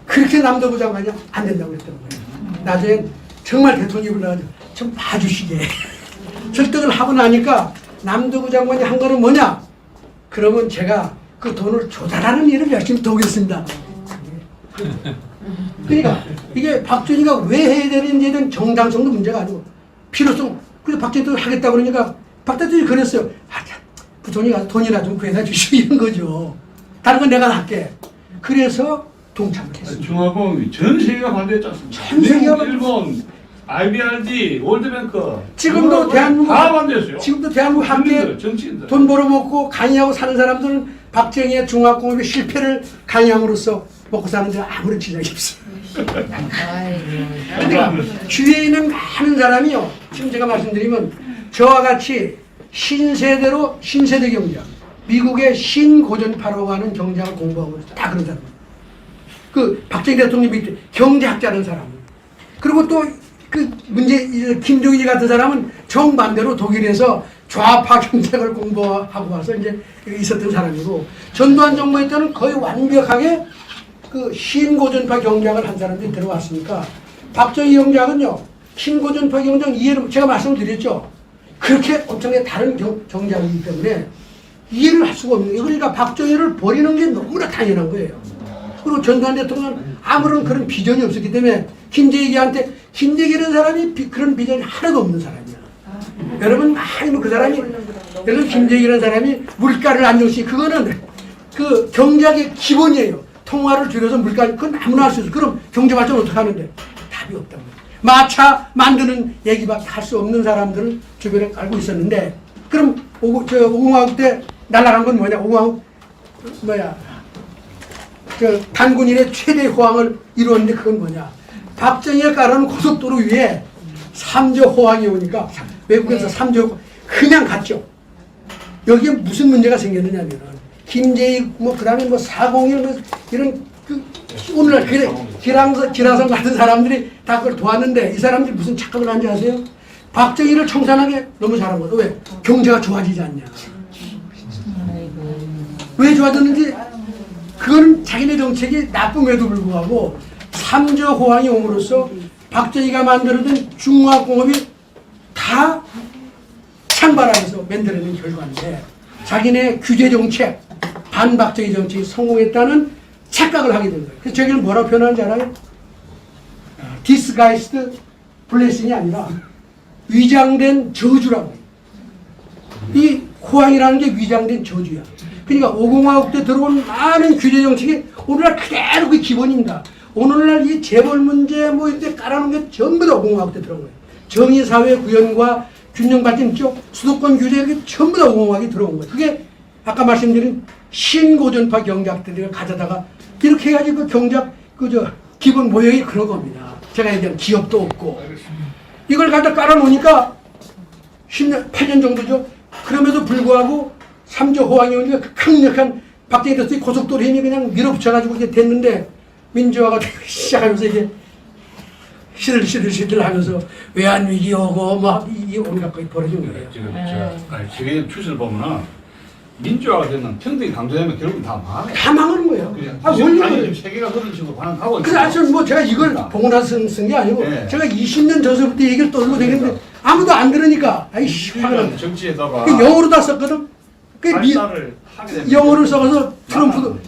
그렇게 남도부 장관이 안 된다고 그랬던 거예요. 나중에 정말 대통령이 불러가지고 좀 봐주시게 설득을 하고 나니까 남도부 장관이 한 거는 뭐냐? 그러면 제가 그 돈을 조달하는 일을 열심히 도우겠습니다. 그러니까 이게 박정희가 왜 해야 되는지에 대한 정당성도 문제가 아니고 필요성. 그래서 박정희도 하겠다고 그러니까 박 대통령이 그랬어요. 부총리가 돈이나 좀 구해다 주시오 이런 거죠. 다른 건 내가 할게. 그래서 동참을 했습니다. 중화공업이 전 세계가 반대했지 않습니까? 전 세계가 미국, 일본, IBRD, 월드뱅크 지금도 대한민국 다 반대했어요. 지금도 대한민국 함께 돈 벌어먹고 강의하고 사는 사람들은 박정희의 중화공업의 실패를 강의함으로써 먹고 사는데 아무런 지장이 없어요. 그러니까 주위에 있는 많은 사람이요. 지금 제가 말씀드리면 저와 같이 신세대 경제학, 미국의 신고전파라고 하는 경제학을 공부하고 다 그런 사람. 그 박정희 대통령 밑에 경제학자라는 사람. 그리고 또 그 김종인 같은 사람은 정반대로 독일에서 좌파 경제학을 공부하고 와서 이제 있었던 사람이고 전두환 정부에 때는 거의 완벽하게 그 신고전파 경제학을 한 사람들이 들어왔으니까 박정희 경제학은요 신고전파 경제학 이해를 제가 말씀을 드렸죠. 그렇게 엄청나게 다른 경제학이기 때문에 이해를 할 수가 없는 거예요. 그러니까 박정희를 버리는 게 너무나 당연한 거예요. 그리고 전두환 대통령은 아무런 그런 비전이 없었기 때문에 김대기라는 사람이 그런 비전이 하나도 없는 사람이야. 여러분 많이 그 사람이 여러분 김대기라는 사람이 물가를 안정시 그거는 그 경제학의 기본이에요. 통화를 줄여서 물가, 그건 아무나 할 수 있어. 그럼 경제 발전 어떻게 하는데? 답이 없단 말이에요. 마차 만드는 얘기밖에 할 수 없는 사람들을 주변에 알고 있었는데, 그럼 오공화국 때 날아간 건 뭐냐? 오공화국 단군인의 최대 호황을 이루었는데 그건 뭐냐? 박정희가 깔아놓은 고속도로 위에 삼저 호황이 오니까 외국에서 삼저 그냥 갔죠. 여기에 무슨 문제가 생겼느냐면은 김제익 그다음에 401 이런 오늘날 기라성 같은 사람들이 다 그걸 도왔는데 이 사람들이 무슨 착각을 한지 아세요? 박정희를 청산하게 너무 잘한 거죠. 왜? 경제가 좋아지지 않냐. 왜 좋아졌는지 그거는 자기네 정책이 나쁨에도 불구하고 삼저 호황이 옴으로써 박정희가 만들어둔 중화공업이 다 창발하면서 만들어낸 결과인데 자기네 규제 정책, 반박정희 정책이 성공했다는 착각을 하게 된 거예요. 그래서 저기는 뭐라고 표현하는지 알아요? 디스가이스드 블레싱이 아니라 위장된 저주라고 해요. 이 호황이라는 게 위장된 저주야. 그러니까 5공화국 때 들어온 많은 규제 정책이 오늘날 그대로 그 기본입니다. 오늘날 이 재벌 문제 이때 깔아놓은 게 전부 다 5공화국 때 들어온 거예요. 정의사회 구현과 균형 발전 쪽 수도권 규제 이게 전부 다 5공화국이 들어온 거예요. 그게 아까 말씀드린 신고전파 경제학들이 가져다가 이렇게 해가지고 경제학 기본 모형이 그런 겁니다. 제가 얘기한 기업도 없고 이걸 갖다 깔아놓으니까 10년, 8년 정도죠. 그럼에도 불구하고 삼저 호황이 오니까 그 강력한 박정희 대통령이 고속도로 힘이 그냥 밀어붙여가지고 이게 됐는데 민주화가 되기 시작하면서 이제 시들시들 하면서 외환위기 오고 이 온갖 것이 벌어진 거예요. 지금 세계 추세를 보면은 민주화가 되면 평등이 강조되면 결국 다 망해. 다 망하는 거예요. 원래 세계가 그런 식으로 반응하고 그래서 아주 제가 이걸 보고 나서 쓴 게 아니고 제가 20년 전서부터 얘기를 떠들고 되겠는데 아무도 안 들으니까 아이씨 화가 나. 정치에다가 영어로 다 썼거든. 영어를 써서 트럼프도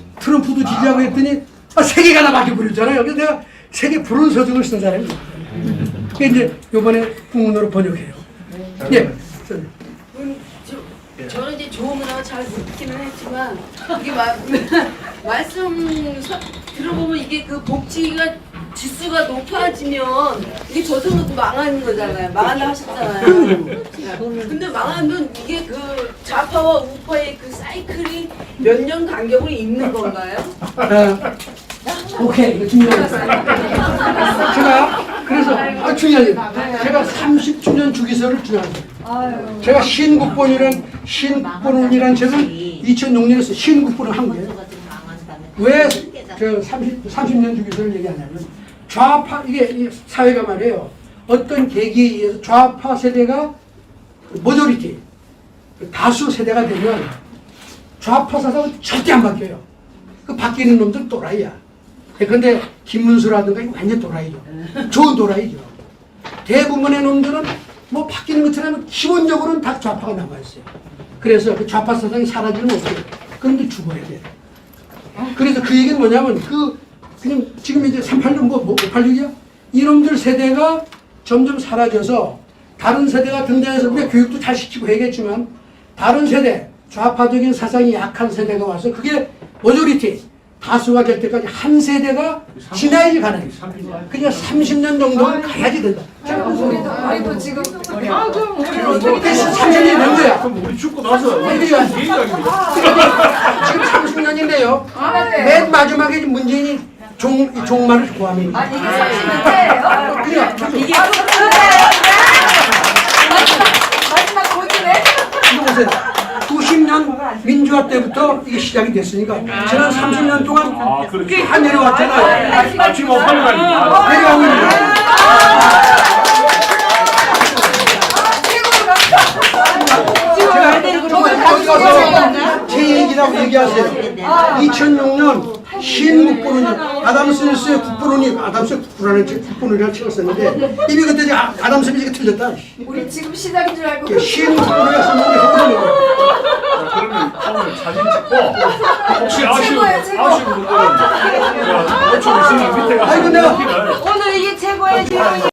지지하고 했더니 세계가 다 바뀌어버렸잖아요. 그래서 내가 세계 불운 서적을 쓴 사람이에요. 그러니까 이제 요번에 국문으로 번역해요. 예. 저는 이제 조문하고 잘 묻기는 했지만 이게 말씀 들어보면 이게 그 복지가 지수가 높아지면 이게 저승도 망하는 거잖아요. 망한다 하셨잖아요. 근데 망하면 이게 그 좌파와 우파의 그 사이클이 몇 년 간격으로 있는 건가요? 오케이, 이거 중요해요. 제가 그래서 중요해요. 제가 30주년 주기설을 주장합니다. 제가 신국본이란 책을 2006년에 써 신국본을 한 거예요. 왜 30년 주기설을 얘기하냐면 좌파 이게 사회가 말이에요. 어떤 계기에 의해서 좌파 세대가 모조리티 다수 세대가 되면 좌파 사상은 절대 안 바뀌어요. 그 바뀌는 놈들 또라이야. 그런데 김문수라든가 이거 완전 또라이죠. 좋은 또라이죠. 대부분의 놈들은 바뀌는 것처럼 기본적으로는 다 좌파가 남아있어요. 그래서 그 좌파 사상이 사라지는 못해요. 그런데 죽어야 돼. 그래서 그 얘기는 뭐냐면 그냥 지금 이제 386 586이야? 이놈들 세대가 점점 사라져서 다른 세대가 등장해서 우리가 교육도 잘 시키고 해야겠지만 다른 세대, 좌파적인 사상이 약한 세대가 와서 그게 모조리티 다수가 될 때까지 한 세대가 지나야지 가능해. 그러니까 30년 정도는 가야지 된다. 우리도 지금 30년이 된 거야. 그럼 우리 죽고 나서 지금 얘기하겠습니다. 30년인데요. 맨 마지막에 문재인이 종말을 구하는 거야. 이게 30년째예요. 이게 마지막 고기네. 이거 보세요. 90년 민주화 때부터 이게 시작이 됐으니까 지난 30년 동안 다 내려왔잖아요. 지금 환영합니다. 내려오고 있는 거예요. 제가 제 얘기라고 얘기하세요. 2006년 신국부론이 아담 스미스의 국부론이 국부론이라는 책을 썼는데 이미 그때 아담 스미스가 틀렸다. 우리 지금 시작인 줄 알고 신국부론이가 썼는데 국부론이에요. 그러면 오늘 사진 찍고 혹시 아쉬운 분들은 5초 있으니 밑에 가서 아이고, 내가 오늘 이게 최고의 질문이에요.